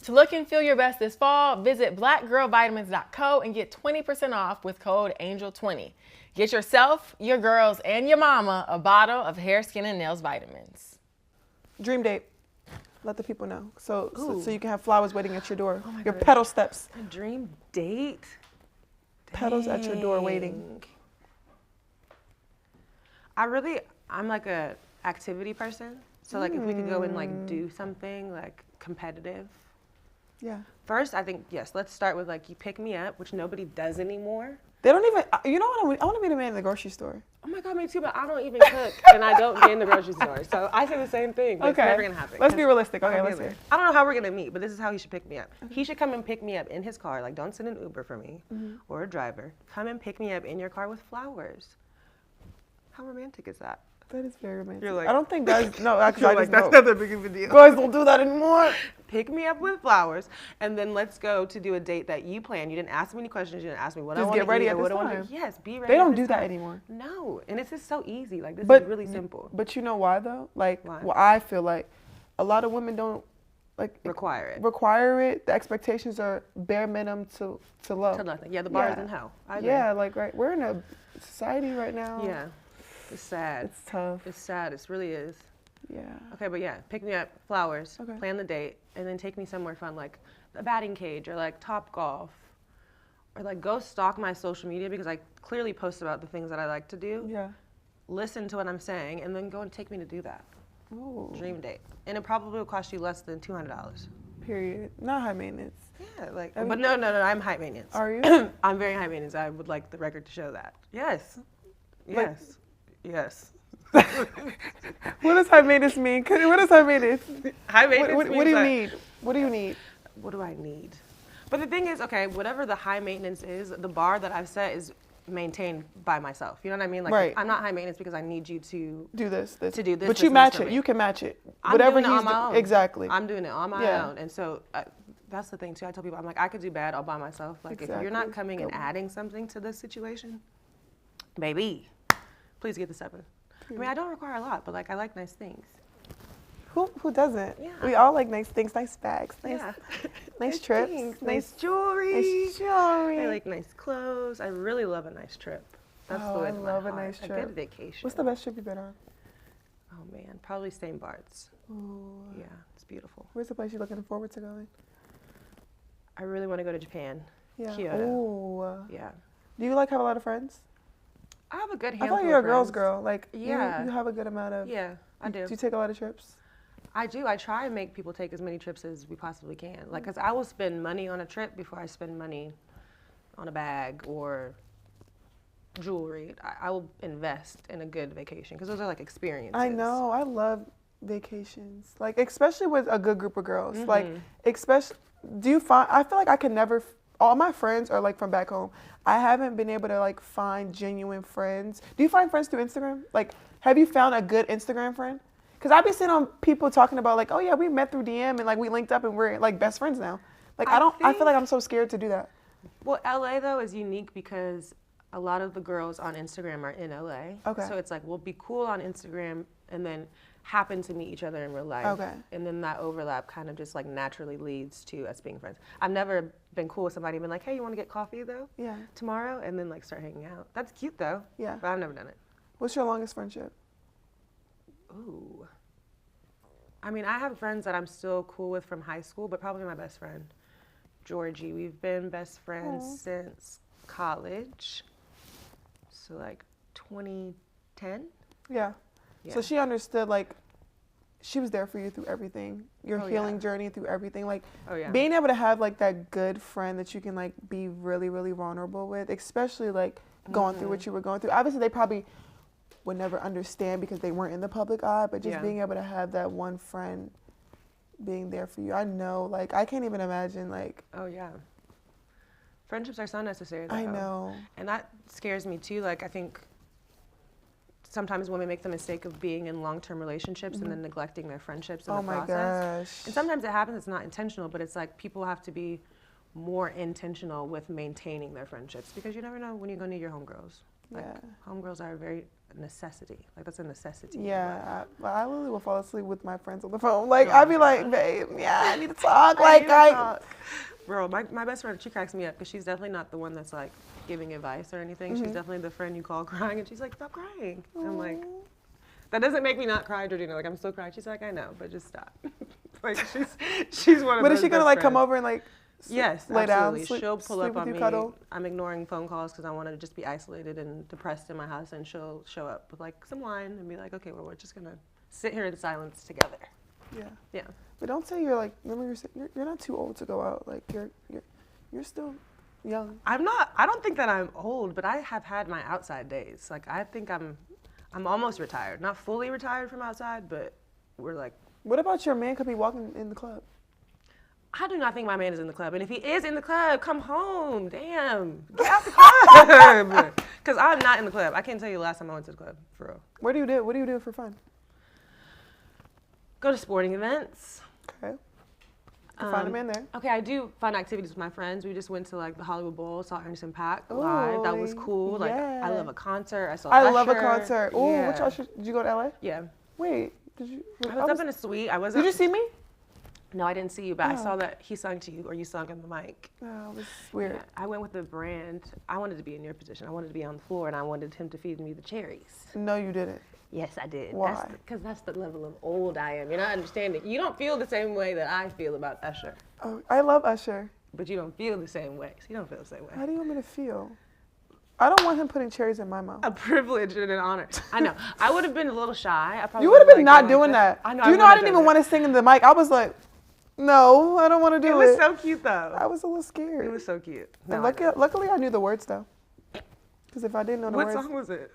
To look and feel your best this fall, visit blackgirlvitamins.co and get 20% off with code ANGEL20. Get yourself, your girls, and your mama a bottle of hair, skin, and nails vitamins. Dream date. Let the people know. So you can have flowers waiting at your door. Oh my Your God. petal steps. A dream date? Petals at your door waiting. I'm like a activity person. So like if we could go and like do something like competitive. Yeah. First, I think, yes, let's start with like you pick me up, which nobody does anymore. They don't even, you know what, I want to be the man in the grocery store. Oh my God, me too, but I don't even cook and I don't get in the grocery store. So I say the same thing, but it's never gonna happen. Let's be realistic. Okay, let's hear. I don't know how we're gonna meet, but this is how he should pick me up. He should come and pick me up in his car. Like, don't send an Uber for me or a driver. Come and pick me up in your car with flowers. How romantic is that? That is very romantic. You're like- I don't think guys, no, actually, You're I like, just that's know. not that big of a deal. Guys don't do that anymore. Pick me up with flowers, and then let's go to do a date that you plan. You didn't ask me any questions. You didn't ask me what I Just want get to ready eat at or what this I want time. to. Yes, be ready. They don't at this do that time. anymore. No, and it's just so easy. Like this But- is really simple. But you know why though? Like, Why? well, I feel like a lot of women don't like Require it. Require it. The expectations are bare minimum to low. To nothing. Yeah, the bar is Yeah. in hell. I agree. Yeah, like right, we're in a society right now. Yeah. It's sad. It's tough. It's sad. It really is. Yeah. Okay, but yeah, pick me up, flowers, Okay. plan the date, and then take me somewhere fun like the batting cage or like Top Golf. Or like go stalk my social media because I clearly post about the things that I like to do. Yeah. Listen to what I'm saying and then go and take me to do that. Ooh. Dream date. And it probably will cost you less than $200. Period. Not high maintenance. Yeah, like, I mean- but no, I'm high maintenance. Are you? I'm very high maintenance. I would like the record to show that. Yes. Yes. Yes. What does high maintenance mean? What does high maintenance? High maintenance What do means you that- need? What do you need? What do I need? But the thing is, okay, whatever the high maintenance is, the bar that I've set is maintained by myself. You know what I mean? Like, Right. I'm not high maintenance because I need you to Do this. To do this, But this, you and match this for it. me. You can match it. I'm Whatever doing it he's on my own. Exactly. I'm doing it on my Yeah. own. And so that's the thing too. I tell people, I'm like, I could do bad all by myself. Like if you're not Exactly. coming and Go. adding something to this situation, baby, please get the 7. I mean, I don't require a lot, but like I like nice things. Who doesn't? Yeah. We all like nice things, nice bags, nice, Yeah. nice trips, things, nice jewelry. nice jewelry. I like nice clothes. I really love a nice trip. That's the Oh, way I to my love a heart. nice A trip. good vacation. What's the best trip you've been on? Oh man, probably St. Bart's. Ooh. Yeah, it's beautiful. Where's the place you're looking forward to going? I really want to go to Japan. Yeah. Kyoto. Ooh. Yeah. Do you like have a lot of friends? I have a good I handful thought you're a of girl's friends. girl. Like Yeah. you have a good amount of. Yeah, I do. Do you take a lot of trips? I do. I try and make people take as many trips as we possibly can. Like, because I will spend money on a trip before I spend money on a bag or jewelry. I will invest in a good vacation because those are like experiences. I know. I love vacations. Like especially with a good group of girls. Like Mm-hmm. especially. Do you find? I feel like I could never. all my friends are like from back home. I haven't been able to like find genuine friends. Do you find friends through Instagram? Like, have you found a good Instagram friend? Because I've been seeing on people talking about like, oh yeah, we met through DM and like we linked up and we're like best friends now. Like I feel like I'm so scared to do that. Well, LA though is unique because a lot of the girls on Instagram are in LA. Okay. So it's like we'll be cool on Instagram and then happen to meet each other in real life. Okay. And then that overlap kind of just like naturally leads to us being friends. I've never been cool with somebody and been like, hey, you want to get coffee though? Yeah. Tomorrow? And then like start hanging out. That's cute though. Yeah. But I've never done it. What's your longest friendship? Ooh. I mean, I have friends that I'm still cool with from high school, but probably my best friend, Georgie. We've been best friends since college. So like 2010. Yeah. So she understood, like, she was there for you through everything, your healing journey through everything. Like, being able to have, like, that good friend that you can, like, be really, really vulnerable with, especially, like, going through what you were going through. Obviously, they probably would never understand because they weren't in the public eye, but just being able to have that one friend being there for you. I know, like, I can't even imagine, like. Oh, yeah. Friendships are so necessary, though. I know. And that scares me, too. Like, I think sometimes women make the mistake of being in long-term relationships and then neglecting their friendships in the process. Oh my gosh. And sometimes it happens, it's not intentional, but it's like people have to be more intentional with maintaining their friendships because you never know when you're going to need your homegirls. Like, homegirls are a very necessity. Like, that's a necessity. Yeah, I literally will fall asleep with my friends on the phone. Like, I'd be like, babe, I need to talk. Like, Bro, my best friend, she cracks me up because she's definitely not the one that's like giving advice or anything. She's definitely the friend you call crying and she's like, stop crying. And I'm like, that doesn't make me not cry, Georgina. Like, I'm still crying. She's like, I know, but just stop. Like, she's one of those. But is she gonna like come over and like yes, lay absolutely. down, sleep, she'll pull up on you, me. cuddle? I'm ignoring phone calls because I want to just be isolated and depressed in my house, and she'll show up with like some wine and be like, okay, well, we're just gonna sit here in silence together. Yeah. Yeah. But don't say you're like. Remember, you're not too old to go out. Like you're still young. I'm not. I don't think that I'm old, but I have had my outside days. Like, I think I'm almost retired. Not fully retired from outside, but we're like. What about your man could be walking in the club? I do not think my man is in the club. And if he is in the club, come home. Damn. Get out the club. Because I'm not in the club. I can't tell you the last time I went to the club, for real. What do you do? What do you do for fun? Go to sporting events. Okay. Find a man there. Okay, I do fun activities with my friends. We just went to like the Hollywood Bowl, saw Anderson .Paak live. That was cool. Like, I love a concert. I saw Usher. I love a concert. Ooh, which Usher? Did you go to LA? Yeah. Wait, did you? I was up in a suite. Did you see me? No, I didn't see you, but I saw that he sung to you or you sung in the mic. Oh, it was weird. Yeah, I went with the brand. I wanted to be in your position. I wanted to be on the floor, and I wanted him to feed me the cherries. No, you didn't. Yes, I did. Why? Because that's the level of old I am. You're not understanding. You don't feel the same way that I feel about Usher. Oh, I love Usher. But you don't feel the same way. So you don't feel the same way. How do you want me to feel? I don't want him putting cherries in my mouth. A privilege and an honor. I know. I would have been a little shy. You would have been not doing that. I know. Do you know I didn't even want to sing in the mic? I was like, no, I don't want to do it. It was so cute, though. I was a little scared. It was so cute. And luckily, I knew the words, though. Because if I didn't know the words. What song was it?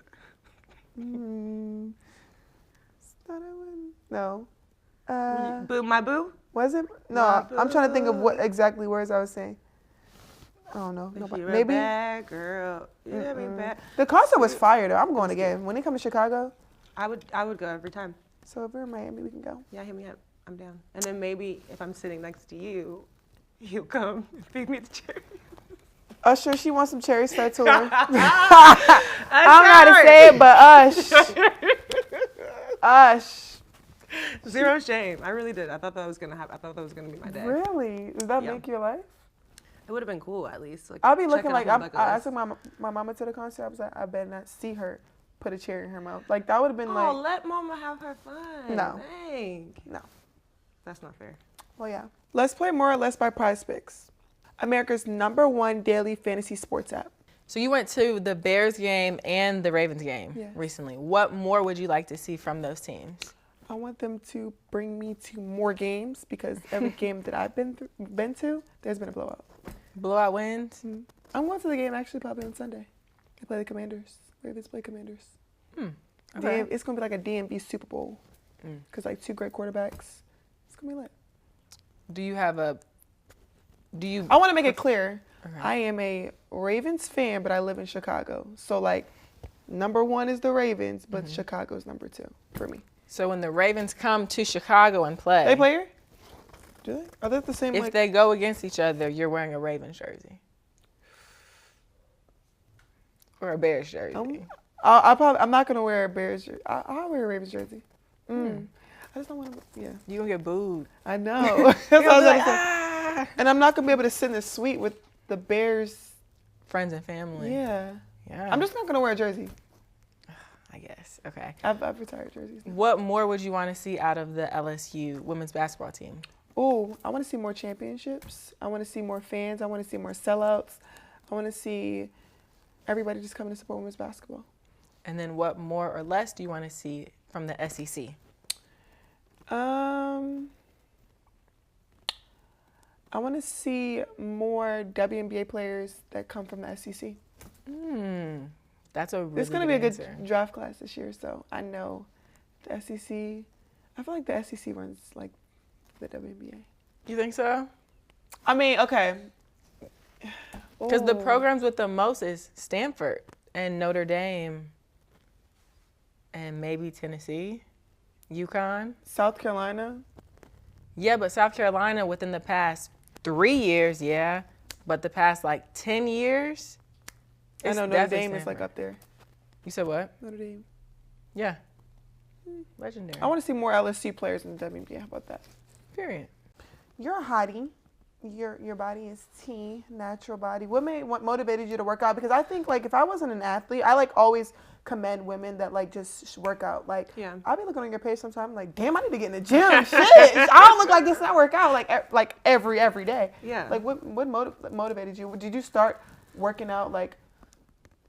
No. Boo, my boo? Was it? No, I'm trying to think of what exactly words I was saying. I don't know. Maybe. Bad girl. Yeah, bad. The concert was fire, though. I'm going again. When they come to Chicago. I would go every time. So if we're in Miami, we can go. Yeah, hit me up. I'm down. And then maybe if I'm sitting next to you, you'll come and feed me the cherries. Usher, she wants some cherries fed to her. I don't know how to say it, but Ush. Zero shame. I really did. I thought that was gonna happen. I thought that was gonna be my day. Really? Does that make your life? It would have been cool, at least. Like, I'll be looking like I took my mama to the concert. I was like, I better not see her put a cherry in her mouth. Like, that would have been like. Oh, let mama have her fun. No. Dang. No. That's not fair. Well, yeah. Let's play More or Less by Prizepicks, America's #1 daily fantasy sports app. So you went to the Bears game and the Ravens game recently. What more would you like to see from those teams? I want them to bring me to more games because every game that I've been to, there's been a blowout. Blowout wins? Mm-hmm. I'm going to the game actually probably on Sunday. They play the Commanders. Ravens play Commanders. Okay. It's going to be like a DMV Super Bowl because like two great quarterbacks. It's going to be lit. I want to make it clear. Okay. I am a Ravens fan, but I live in Chicago. So, like, number one is the Ravens, but Chicago's number 2 for me. So when the Ravens come to Chicago and play, They play here? Do they? Are they the same? if they go against each other, you're wearing a Ravens jersey or a Bears jersey. I'm not gonna wear a Bears jersey. I'll wear a Ravens jersey. I just don't want to. Yeah. You gonna get booed. I know. That's what I was gonna say. And I'm not gonna be able to sit in the suite with the Bears Friends and family. Yeah. Yeah. I'm just not gonna wear a jersey. I guess. Okay. I've retired jerseys now. What more would you want to see out of the LSU women's basketball team? Oh, I want to see more championships. I want to see more fans. I want to see more sellouts. I want to see everybody just coming to support women's basketball. And then what more or less do you want to see from the SEC? I want to see more wnba players that come from the SEC. That's a really It's going to be a good answer. draft class this year, so I know the SEC. I feel like the SEC runs like the WNBA. You think so? I mean, okay. Because the Ooh. programs with the most is Stanford and Notre Dame and maybe Tennessee, UConn. South Carolina. Yeah, but South Carolina within the past 3 years, yeah. But the past like 10 years, I it's know Notre definitely Dame is like Stanford. up there. You said what? Notre Dame. Yeah. Legendary. I want to see more LSU players in the WNBA. How about that? Period. You're a hottie. Your body is T, natural body. What motivated you to work out? Because I think like if I wasn't an athlete, I like always commend women that like just work out. Like I'll be looking on your page sometimes like, damn, I need to get in the gym. Shit, I don't look like this and I work out like every day. Yeah. Like what motivated you? Did you start working out like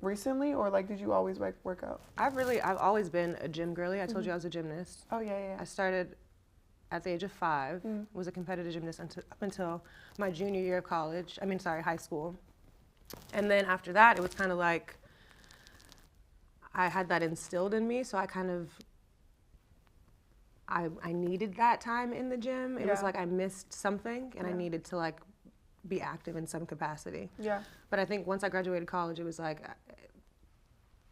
recently or like did you always like work out? I've always been a gym girly. I told you I was a gymnast. Oh yeah. I started at the age of 5, was a competitive gymnast up until my junior year of college. High school. And then after that, it was kind of like I had that instilled in me, so I kind of I needed that time in the gym. It was like I missed something, and I needed to like be active in some capacity. Yeah. But I think once I graduated college, it was like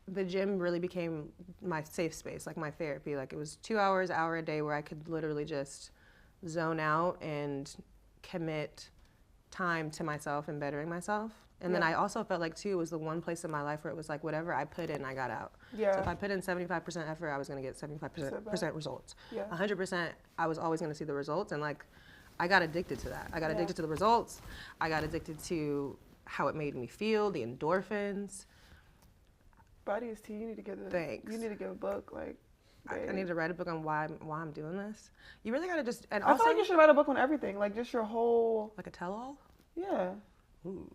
the gym really became my safe space, like my therapy. Like it was 2 hours, hour a day where I could literally just zone out and commit time to myself and bettering myself. And then I also felt like too, it was the one place in my life where it was like whatever I put in, I got out. Yeah. So if I put in 75% effort, I was gonna get 75% results. Yeah. 100%, I was always gonna see the results, and like I got addicted to that. I got addicted to the results. I got addicted to how it made me feel, the endorphins. Body is T. You need to get Thanks. You need to get a book like. I need to write a book on why I'm doing this. You really gotta just, and I also feel like you should write a book on everything, like just your whole. like a tell-all. Yeah. Ooh,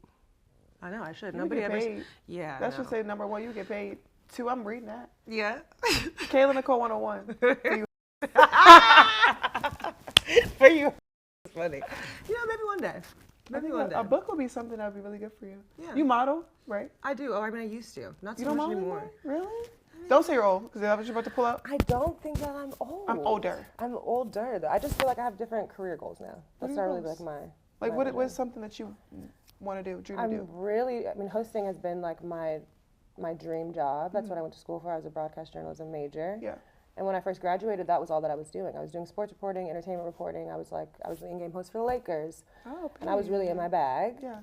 I know I should. You Nobody get ever. paid. Yeah. That should say number 1, you get paid. 2, I'm reading that. Yeah. Kayla Nicole 101. For you. It's funny. You know, maybe one day. Maybe one day. A book would be something that would be really good for you. Yeah. You model, right? I do. Oh, I mean, I used to. Not so You don't much model anymore. Really? Don't say you're old, because that's what you're about to pull out. I don't think that I'm old. I'm older. I'm older, though. I just feel like I have different career goals now. That's not really like my. Like, my what's something that you want to do, dream to do? Hosting has been like my dream job. That's what I went to school for. I was a broadcast journalism major. Yeah. And when I first graduated, that was all that I was doing. I was doing sports reporting, entertainment reporting. I was the in-game host for the Lakers. Oh, and I was really in my bag. Yeah.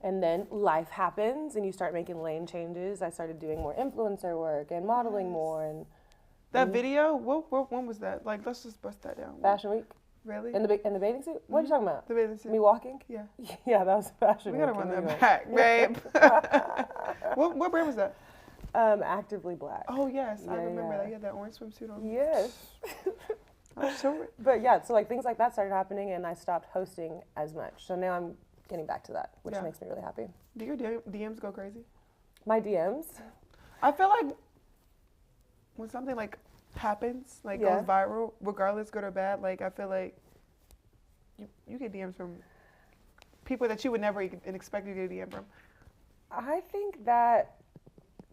And then life happens, and you start making lane changes. I started doing more influencer work and modeling more. And that video, when was that? Like, let's just bust that down. Fashion Week. Really? In the bathing suit? What are you talking about? The bathing suit. Me walking? Yeah. Yeah, that was Fashion We Week. gotta run that back, babe. What brand was that? Actively Black. Oh yes, I Yeah, remember yeah. that. You had that orange swimsuit on. Yes. I'm sure. But yeah, so like things like that started happening, and I stopped hosting as much. So now I'm getting back to that, which makes me really happy. Do your DMs go crazy? My DMs? I feel like when something like happens, like goes viral, regardless good or bad, like I feel like you get DMs from people that you would never even expect you to get a DM from. I think that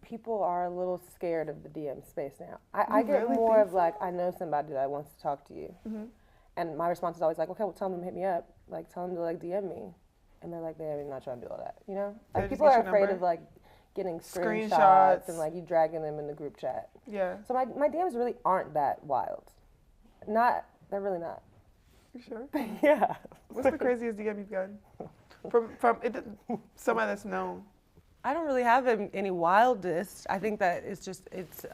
people are a little scared of the DM space now. I get really more think of like, I know somebody that wants to talk to you. And my response is always like, okay, well tell them to hit me up. Like tell them to like DM me. and they're like, they're not trying to do all that, you know? They Like, just people get are your afraid number? of, like, getting screenshots Screenshots. and, like, you dragging them in the group chat. Yeah. So my DMs really aren't that wild. They're really not. You sure? Yeah. What's the craziest DM you've gotten? From somebody that's known. I don't really have any wildest. I think that it's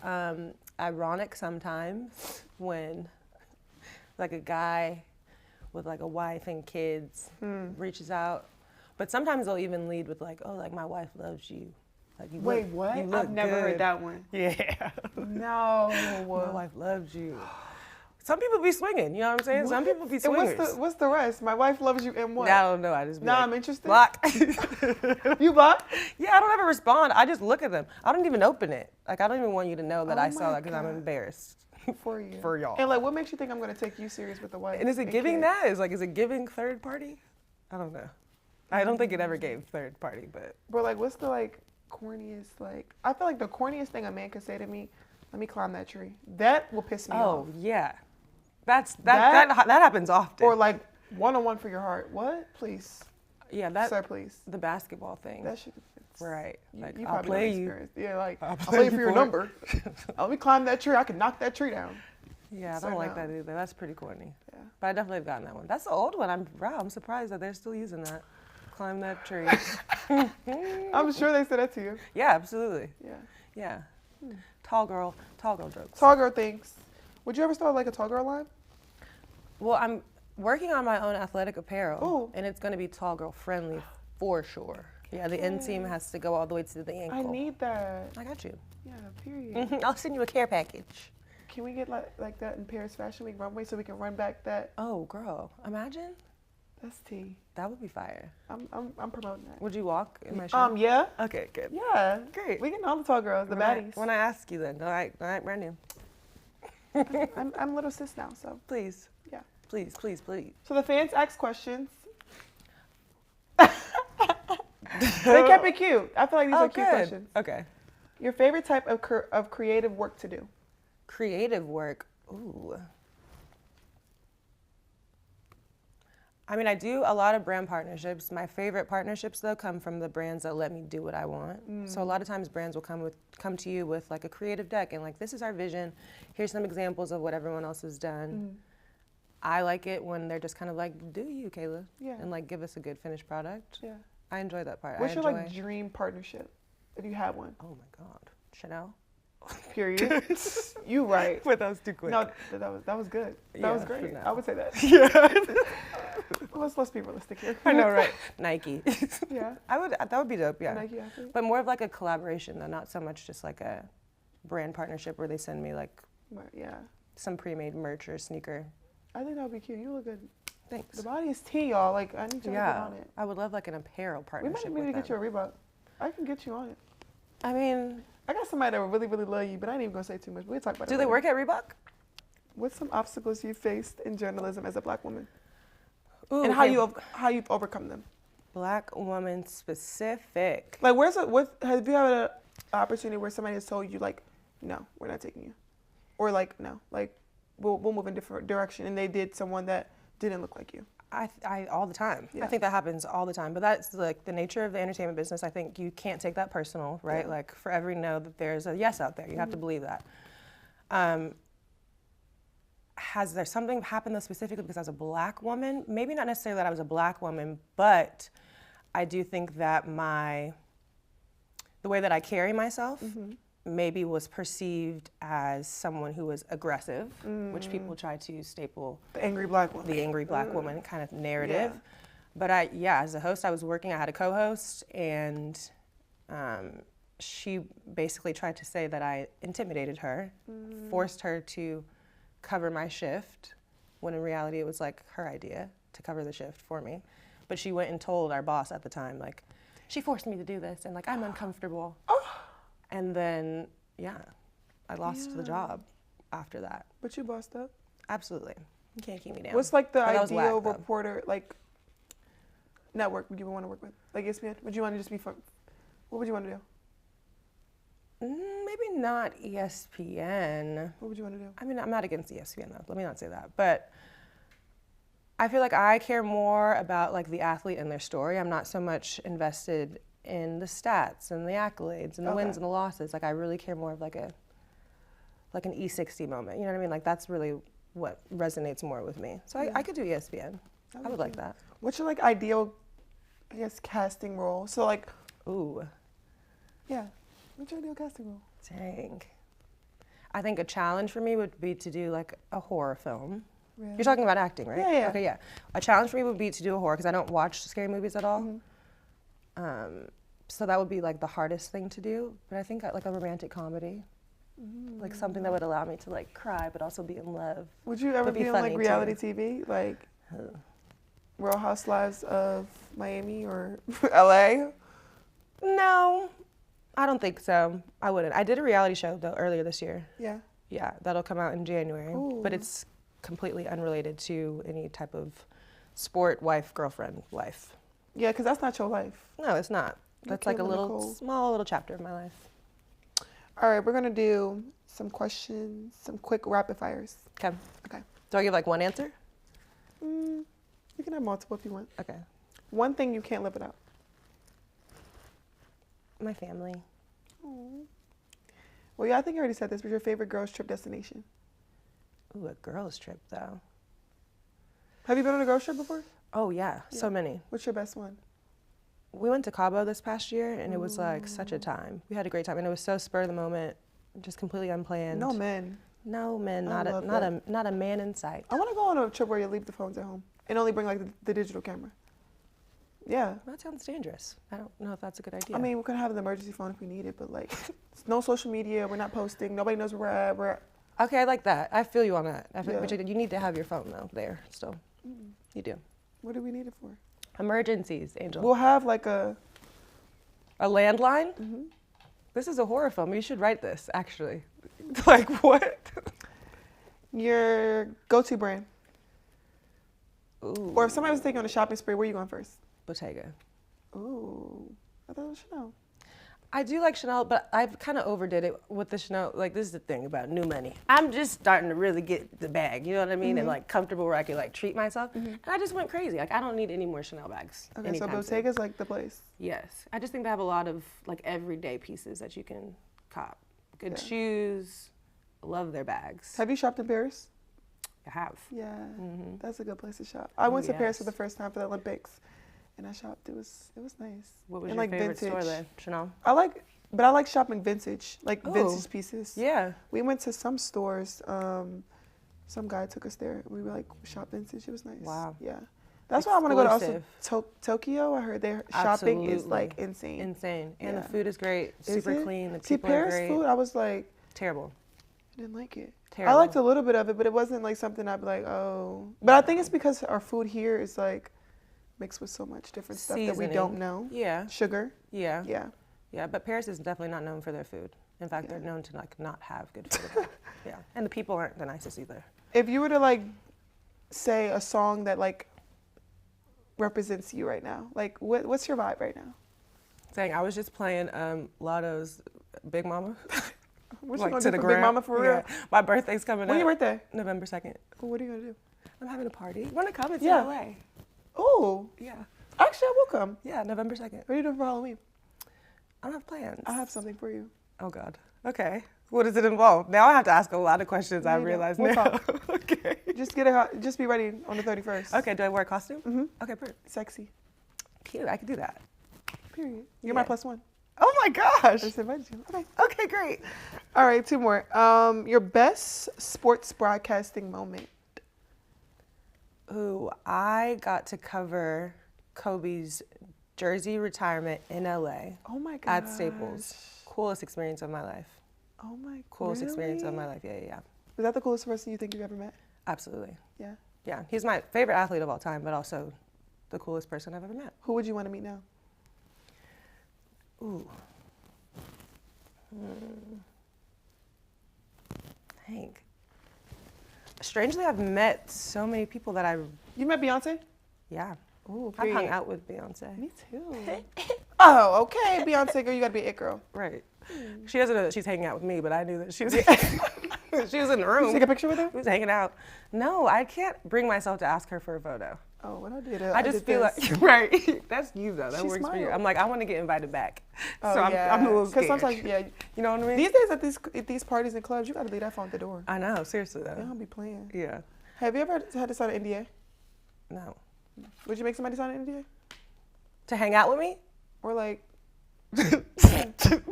ironic sometimes when like a guy with like a wife and kids reaches out. But sometimes they'll even lead with like, oh, like my wife loves you. Like you Wait, look, what? you look I've never good. heard that one. Yeah. No. My wife loves you. Some people be swinging, you know what I'm saying? What? Some people be And swingers. what's the rest? My wife loves you and what? I don't know. I just be Now like, I'm interested. block. You block? Yeah, I don't ever respond. I just look at them. I don't even open it. Like I don't even want you to know that Oh I saw my that because I'm God. embarrassed For you. for y'all. And like, what makes you think I'm gonna take you serious with the wife? And is it giving kid? that? Is it giving third party? I don't know. I don't think it ever gave third party, but Bro, like, what's the like corniest like? I feel like the corniest thing a man could say to me, "Let me climb that tree." That will piss me off. yeah, that That- happens often. Or like one-on-one for your heart. What? Please, yeah, sir, please. the basketball thing. That shit. Right. Like You I'll probably play don't you. experience. Yeah, like I'll I'll play play you for your for it. number. Let me climb that tree. I can knock that tree down. Yeah, I So don't like no. that either. That's pretty corny. Yeah. But I definitely have gotten that one. That's the old one. I'm surprised that they're still using that. Climb that tree. I'm sure they said that to you. Yeah, absolutely. Yeah. Yeah. Tall girl jokes. Tall girl things. Would you ever start like a tall girl line? Well, I'm working on my own athletic apparel, Ooh. and it's going to be tall girl friendly for sure. Yeah, the inseam has to go all the way to the ankle. I need that. I got you. Yeah, period. I'll send you a care package. Can we get like that in Paris Fashion Week runway so we can run back that? Oh, girl, imagine. That's tea. That would be fire. I'm promoting that. Would you walk in my show? Yeah. Okay, good. Yeah. Great. We getting all the tall girls, the baddies. When I ask you then, all right, brand new. I'm little sis now, so Please. yeah. Please, please, please. So the fans ask questions. They kept it cute. I feel like these are cute questions. Okay. Your favorite type of creative work to do? Creative work. Ooh. I mean, I do a lot of brand partnerships. My favorite partnerships, though, come from the brands that let me do what I want. So a lot of times brands will come to you with like a creative deck and like, this is our vision. Here's some examples of what everyone else has done. I like it when they're just kind of like, do you, Kayla? Yeah. And like, give us a good finished product. Yeah. I enjoy that part. What's I your enjoy, like dream partnership, if you had one? oh my God, Chanel? Period. You right. But that was too quick. No, that was good. That was Yeah, great. no. I would say that. Yeah. Let's be realistic here. I know, right? Nike. Yeah. That would be dope, yeah. Nike athlete. But more of like a collaboration though, not so much just like a brand partnership where they send me like Yeah. some pre-made merch or sneaker. I think that would be cute. You look good. Thanks. The body is tea, y'all. Like I need you to get Yeah, on it. I would love like an apparel We partnership might with need to get you them. a Reebok. I can get you on it. I mean, I got somebody that would really, really love you, but I ain't even gonna say too much. We'll talk about it. do they later. work at Reebok? What's some obstacles you faced in journalism as a Black woman, Ooh, and okay. how you've overcome them? Black woman specific. Like, what have you had an opportunity where somebody has told you like, no, we're not taking you, or like, no, like we'll move in a different direction, and they did someone that didn't look like you? I all the time. Yeah. I think that happens all the time. But that's like the nature of the entertainment business. I think you can't take that personal, right? Yeah. Like for every no, that there's a yes out there. You have to believe that. Has there something happened though specifically because I was a Black woman? Maybe not necessarily that I was a Black woman, but I do think that the way that I carry myself maybe was perceived as someone who was aggressive, which people try to staple The angry Black woman. the angry Black woman kind of narrative. Yeah. But as a host, I had a co-host, and she basically tried to say that I intimidated her, forced her to cover my shift, when in reality it was like her idea to cover the shift for me. But she went and told our boss at the time, like, she forced me to do this, and like, I'm uncomfortable. And then, I lost the job after that. But you bossed up. Absolutely. You can't keep me down. What's like the But that was ideal whack, though. reporter, like, network would you want to work with? Like ESPN? Would you want to just be from, what would you want to do? Maybe not ESPN. What would you want to do? I mean, I'm not against ESPN though. Let me not say that. But I feel like I care more about like the athlete and their story. I'm not so much invested in the stats and the accolades and the wins and the losses. Like I really care more of like an E60 moment. You know what I mean? Like that's really what resonates more with me. So I could do ESPN. I would like that. What's your like ideal, I guess, casting role? So like, Ooh, yeah, what's your ideal casting role? dang. I think a challenge for me would be to do like a horror film. Really? You're talking about acting, right? Yeah. Okay, yeah. A challenge for me would be to do a horror because I don't watch scary movies at all. So that would be like the hardest thing to do. But I think like a romantic comedy, like something that would allow me to like cry but also be in love. Would you ever Would be be on like funny, reality too. TV, like Real Housewives of Miami or LA? No, I don't think so. I wouldn't. I did a reality show though earlier this year. Yeah. Yeah, that'll come out in January. Ooh. But it's completely unrelated to any type of sport, wife, girlfriend life. Yeah, because that's not your life. No, it's not. That's like a Kayla little, Nicole. small little chapter of my life. All right, we're going to do some questions, some quick rapid fires. Okay. Okay. Do I give like one answer? You can have multiple if you want. Okay. One thing you can't live without. My family. Well, yeah, I think you already said this, but your favorite girls' trip destination? Ooh, a girls trip though. Have you been on a girls' trip before? Oh yeah, so many. What's your best one? We went to Cabo this past year and it was like such a time. We had a great time and it was so spur of the moment, just completely unplanned. No men. No man, I love not a man in sight. I want to go on a trip where you leave the phones at home and only bring like the digital camera. Yeah. That sounds dangerous. I don't know if that's a good idea. I mean, we could have an emergency phone if we need it, but like, no social media. We're not posting. Nobody knows where we're at. Okay, I like that. I feel you on that. I feel, Yeah. But you need to have your phone though there still. You do. What do we need it for? Emergencies, Angel. We'll have like a landline? This is a horror film. You should write this, actually. Like, what? your go-to brand. Ooh. Or if somebody was taking on a shopping spree, where are you going first? Bottega. Ooh, I thought it was Chanel. I do like Chanel, but I've kind of overdid it with the Chanel. Like, this is the thing about new money. I'm just starting to really get the bag, you know what I mean? And like comfortable where I can like treat myself. And I just went crazy. Like, I don't need any more Chanel bags. Okay, so anytime soon. Bottega's like the place. Yes. I just think they have a lot of like everyday pieces that you can cop. Good shoes. Love their bags. Have you shopped in Paris? I have. Yeah, that's a good place to shop. I went to Paris for yes. the first time for the Olympics, and I shopped. It was nice. What was and your like favorite vintage. store there? Chanel? I like shopping vintage, like Ooh. vintage pieces. Yeah. We went to some stores. Some guy took us there. We were like shop vintage. It was nice. Wow. Yeah. That's why I want to go to also Exclusive. Tokyo. I heard their shopping is Absolutely. like insane. Insane. And Yeah. the food is great. Is Super it? clean. The See, people are Paris great. food, I was like, Terrible. I didn't like it. Terrible. I liked a little bit of it, but it wasn't like something I'd be like, oh. But I think it's because our food here is like mixed with so much different stuff that we don't Seasoning. know. Yeah. Sugar. Yeah. Yeah. Yeah. But Paris is definitely not known for their food. In fact, they're known to like not have good food. at all. Yeah. And the people aren't the nicest either. If you were to like say a song that like represents you right now, like what's your vibe right now? Dang, I was just playing Lotto's Big Mama. What you Like gonna to do the for Big ground. Mama for real? Yeah. My birthday's coming When up. your birthday? November 2nd. What are you gonna do? I'm having a party. You want to come? It's Yeah. in LA. Oh, Yeah. actually, I will come. Yeah, November 2nd. What are you doing for Halloween? I don't have plans. I have something for you. Oh, God. Okay. What does it involve? Now I have to ask a lot of questions, I No, you don't. realize We'll now. talk. Okay. Just be ready on the 31st. Okay, do I wear a costume? Mm-hmm. Okay, perfect. Sexy. Cute, I can do that. Period. You're my Yeah. +1. Oh my I gosh. just invited you. Okay. Okay, great. All right, 2 more. Your best sports broadcasting moment. Ooh, I got to cover Kobe's jersey retirement in LA Oh my god. at Staples. Coolest experience of my life. Oh my. Coolest experience of my really? life. Yeah, yeah, yeah. Is that the coolest person you think you've ever met? Absolutely. Yeah. Yeah, he's my favorite athlete of all time, but also the coolest person I've ever met. Who would you want to meet now? Ooh. Hank. Strangely, I've met so many people that You met Beyonce? yeah. Ooh, I've hung period. out with Beyonce. Me too. Oh, okay, Beyonce girl, you gotta be it girl. Right. She doesn't know that she's hanging out with me, but I knew that she was. She was in the room. Did you take a picture with her? We was hanging out. No, I can't bring myself to ask her for a photo. Oh, when I did it, I just feel like, right, that's you though, that She works for you. smiled. I'm like, I want to get invited back. Oh, So yeah. I'm a little scared. Because sometimes, yeah. You know what I mean? These days at these parties and clubs, you got to leave that phone at the door. I know, seriously They though. don't be playing. Yeah. Have you ever had to sign an NDA? No. Would you make somebody sign an NDA? To hang out with me? Or like,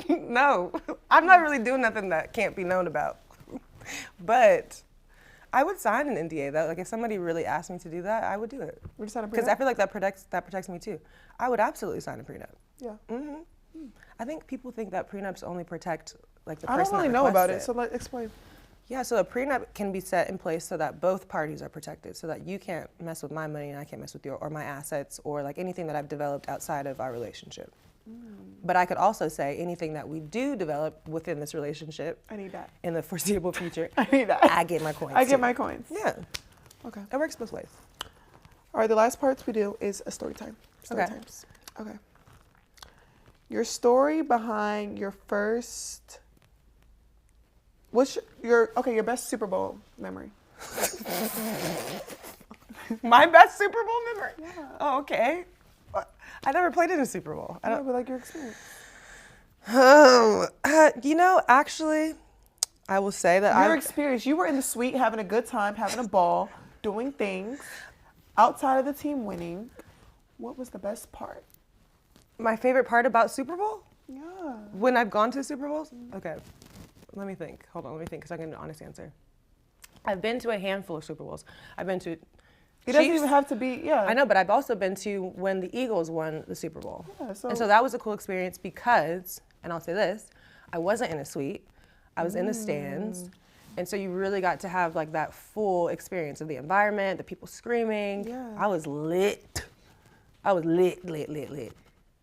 No. I'm not really doing nothing that can't be known about. But I would sign an NDA though. Like if somebody really asked me to do that, I would do it. would you sign a prenup? Because I feel like that protects me too. I would absolutely sign a prenup. Yeah. I think people think that prenups only protect like the I person don't really that know about it, requests so like, explain. Yeah, so a prenup can be set in place so that both parties are protected, so that you can't mess with my money and I can't mess with your or my assets or like anything that I've developed outside of our relationship. But I could also say anything that we do develop within this relationship I need that. in the foreseeable future, I need that. I get my coins. I get too. my coins. Yeah, Okay. it works both ways. All right, the last parts we do is a story time. Story Okay. times. Okay. Your story behind your first. What's your best Super Bowl memory? My best Super Bowl memory? Yeah. Oh, okay. I never played in a Super Bowl. I No, don't. but like your experience. Actually, I will say that Your experience. You were in the suite having a good time, having a ball, doing things outside of the team winning. What was the best part? my favorite part about Super Bowl? Yeah. When I've gone to Super Bowls? Okay. Let me think. Hold on, let me think, because I can get an honest answer. I've been to a handful of Super Bowls. I've been to It doesn't Chiefs. even have to be, yeah. I know, but I've also been to when the Eagles won the Super Bowl. Yeah, so- And so that was a cool experience because, and I'll say this, I wasn't in a suite. I was in the stands. And so you really got to have like that full experience of the environment, the people screaming. Yeah. I was lit. I was lit.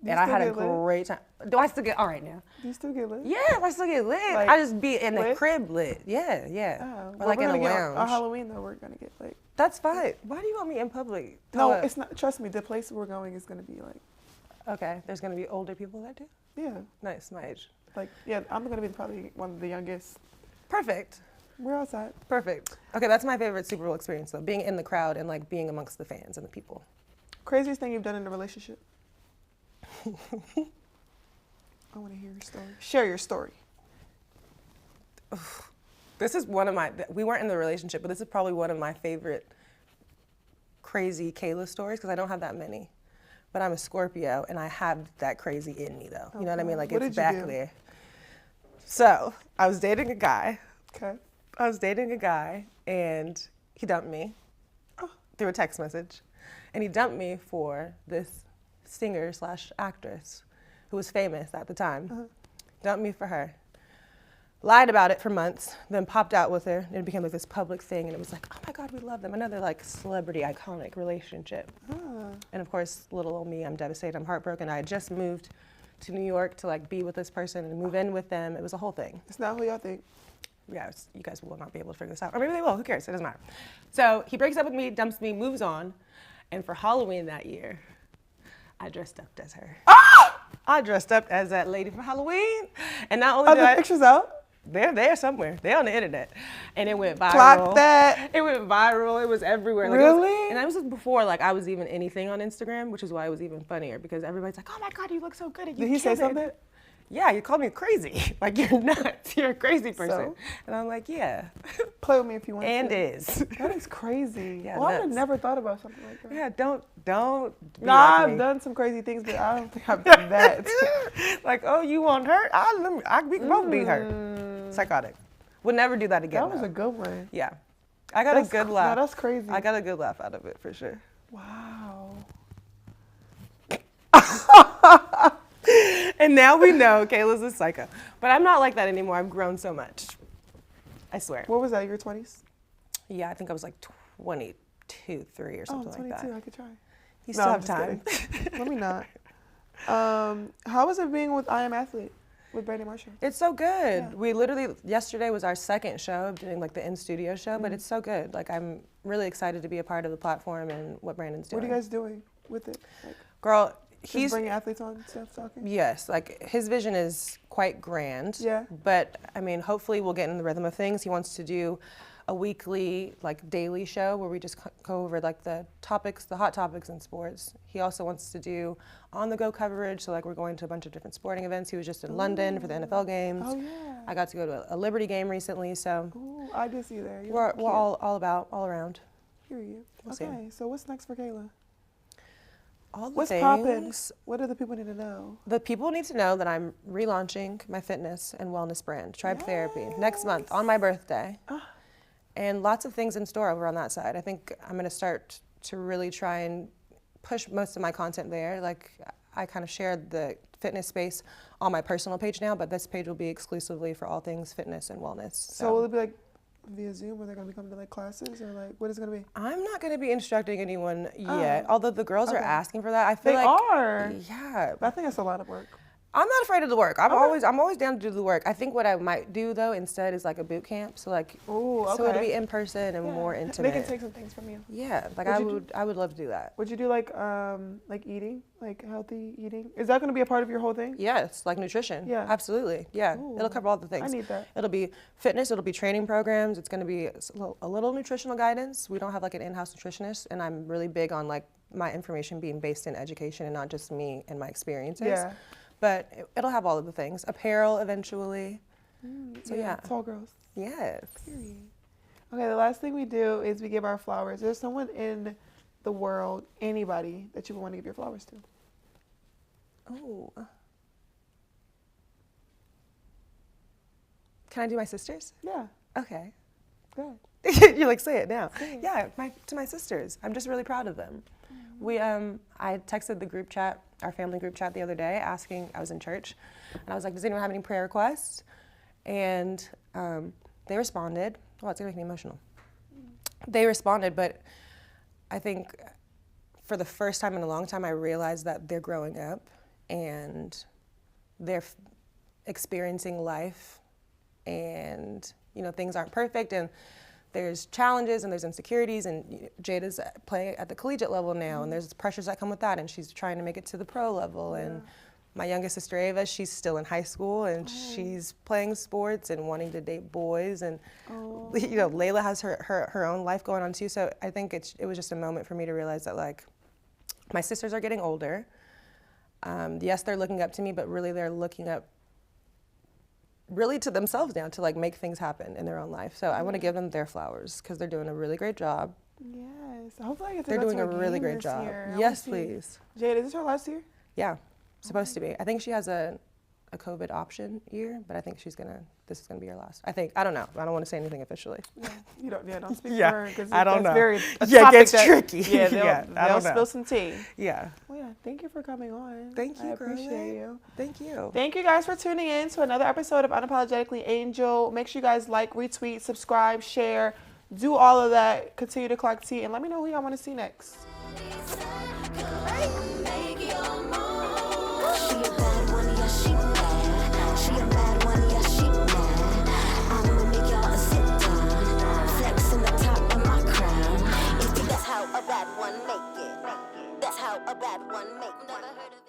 And I still had a get lit? great time. Do I still get, all right now. Do you still get lit? Yeah, I still get lit. Like, I just be in the lit? crib lit. Yeah, yeah. Oh, Or well, like we're in a gonna get lounge. on Halloween though, we're gonna get like. That's fine. Why do you want me in public? No, Tell it's not. Trust me, the place we're going is gonna be like. Okay, there's gonna be older people there too? Yeah, Nice, my age. like yeah, I'm gonna be probably one of the youngest. Perfect. We're outside. Perfect. Okay, that's my favorite Super Bowl experience though, being in the crowd and like being amongst the fans and the people. Craziest thing you've done in a relationship? I want to hear your story. Share your story. This is one of my, we weren't in the relationship, but this is probably one of my favorite crazy Kayla stories because I don't have that many. But I'm a Scorpio and I have that crazy in me though. You know what I mean? Like What it's did you back do? there. So I was dating a guy. Okay. I was dating a guy and he dumped me through a text message. And he dumped me for this singer / actress who was famous at the time. Dumped me for her. Lied about it for months, then popped out with her. And it became like this public thing and it was like, oh my God, we love them. Another like celebrity iconic relationship. And of course, little old me, I'm devastated, I'm heartbroken. I had just moved to New York to like be with this person and move in with them. It was a whole thing. It's not who y'all think. Yeah, you guys will not be able to figure this out. Or maybe they will, who cares, it doesn't matter. So he breaks up with me, dumps me, moves on. And for Halloween that year, I dressed up as her. I dressed up as that lady from Halloween. And not only Are did the I, pictures out? they're there somewhere. They're on the internet. And it went viral. Clock that. It went viral. It was everywhere. Like, Really? And that was before like I was even anything on Instagram, which is why it was even funnier because everybody's like, oh my God, you look so good. And you Did he say killed it." something? Yeah, you called me crazy. Like you're nuts. You're a crazy person. So? And I'm like, yeah. Play with me if you want And to. is. That is crazy. Yeah, well, I would have nuts. never thought about something like that. Yeah, don't be Nah, like I've me. done some crazy things, but I don't think I've done that. Like, oh, you want her? We can both be her. Psychotic. Would never do that again. That was though. a good one. Yeah. I got a good laugh. No, that's crazy. I got a good laugh out of it for sure. Wow. And now we know Kayla's a psycho. But I'm not like that anymore. I've grown so much. I swear. What was that, your 20s? Yeah, I think I was like 22, 3 or Oh, something 22, like that. I could try. You No, still I'm have just time. kidding. Let me not. How was it being with I Am Athlete with Brandon Marshall? It's so good. Yeah. We literally, yesterday was our second show of doing like the in-studio show, Mm-hmm. but it's so good. Like I'm really excited to be a part of the platform and what Brandon's doing. What are you guys doing with it? Like, Girl, He's bringing athletes on stuff talking? Yes, like his vision is quite grand. Yeah. But I mean, hopefully we'll get in the rhythm of things. He wants to do a weekly, like daily show where we just go over like the topics, the hot topics in sports. He also wants to do on-the-go coverage. So like we're going to a bunch of different sporting events. He was just in London for the NFL games. Oh yeah. I got to go to a Liberty game recently. So Ooh, I did see that. we're all around. Hear you. We'll see. Okay, so what's next for Kayla? All the What's things. poppin'? What do the people need to know? The people need to know that I'm relaunching my fitness and wellness brand, Tribe Therapy, next month on my birthday. And lots of things in store over on that side. I think I'm going to start to really try and push most of my content there. Like I kind of shared the fitness space on my personal page now, but this page will be exclusively for all things fitness and wellness. So will it be like via Zoom, or they're going to be coming to like classes, or like what is it going to be? I'm not going to be instructing anyone yet, although the girls are asking for that. I feel They like are. Yeah, But I think that's a lot of work. I'm not afraid of the work. I'm always down to do the work. I think what I might do though instead is like a boot camp. So like, Ooh, so it'll okay. be in person and more intimate. They can take some things from you. Yeah, like I would love to do that. Would you do like eating, like healthy eating? Is that going to be a part of your whole thing? Yes, like nutrition. Yeah. Absolutely. Yeah, Ooh, it'll cover all the things. I need that. It'll be fitness. It'll be training programs. It's going to be a little nutritional guidance. We don't have like an in-house nutritionist, and I'm really big on like my information being based in education and not just me and my experiences. Yeah. But it'll have all of the things. Apparel eventually. So yeah. Tall girls. Yes. Period. Okay, the last thing we do is we give our flowers. There's someone in the world, anybody, that you would want to give your flowers to. Oh. Can I do my sisters? Yeah. Okay. Good. You're like, say it now. Say it. Yeah, to my sisters. I'm just really proud of them. We I texted the group chat, our family group chat the other day, asking, I was in church, and I was like, does anyone have any prayer requests? And they responded. Oh, it's gonna make me emotional. They responded, but I think for the first time in a long time, I realized that they're growing up and they're experiencing life, and things aren't perfect, and there's challenges and there's insecurities, and Jada's playing at the collegiate level now, and there's pressures that come with that, and she's trying to make it to the pro level. And my youngest sister Ava, she's still in high school, and she's playing sports and wanting to date boys, and Layla has her own life going on too. So I think it was just a moment for me to realize that like my sisters are getting older. Yes, they're looking up to me, but really they're looking up really to themselves now to like make things happen in their own life. So I want to give them their flowers because they're doing a really great job. Yes. Hopefully I get to They're go doing to a really game great this job. year. I Yes, wanna see- please. Jade, is this her last year? Yeah, supposed to be. I think she has a COVID option year, but I think this is gonna be her last. I don't know. I don't want to say anything officially. Yeah, don't speak Yeah, for her, because I don't know. Very, Yeah, it gets tricky. Yeah, they'll I don't know. spill some tea. Yeah. Well, yeah, thank you for coming on. Thank you, I appreciate girlie. you. Thank you. Thank you guys for tuning in to another episode of Unapologetically Angel. Make sure you guys like, retweet, subscribe, share, do all of that. Continue to clock tea, and let me know who y'all want to see next. A bad one make it. That's how a bad one make it. Never heard of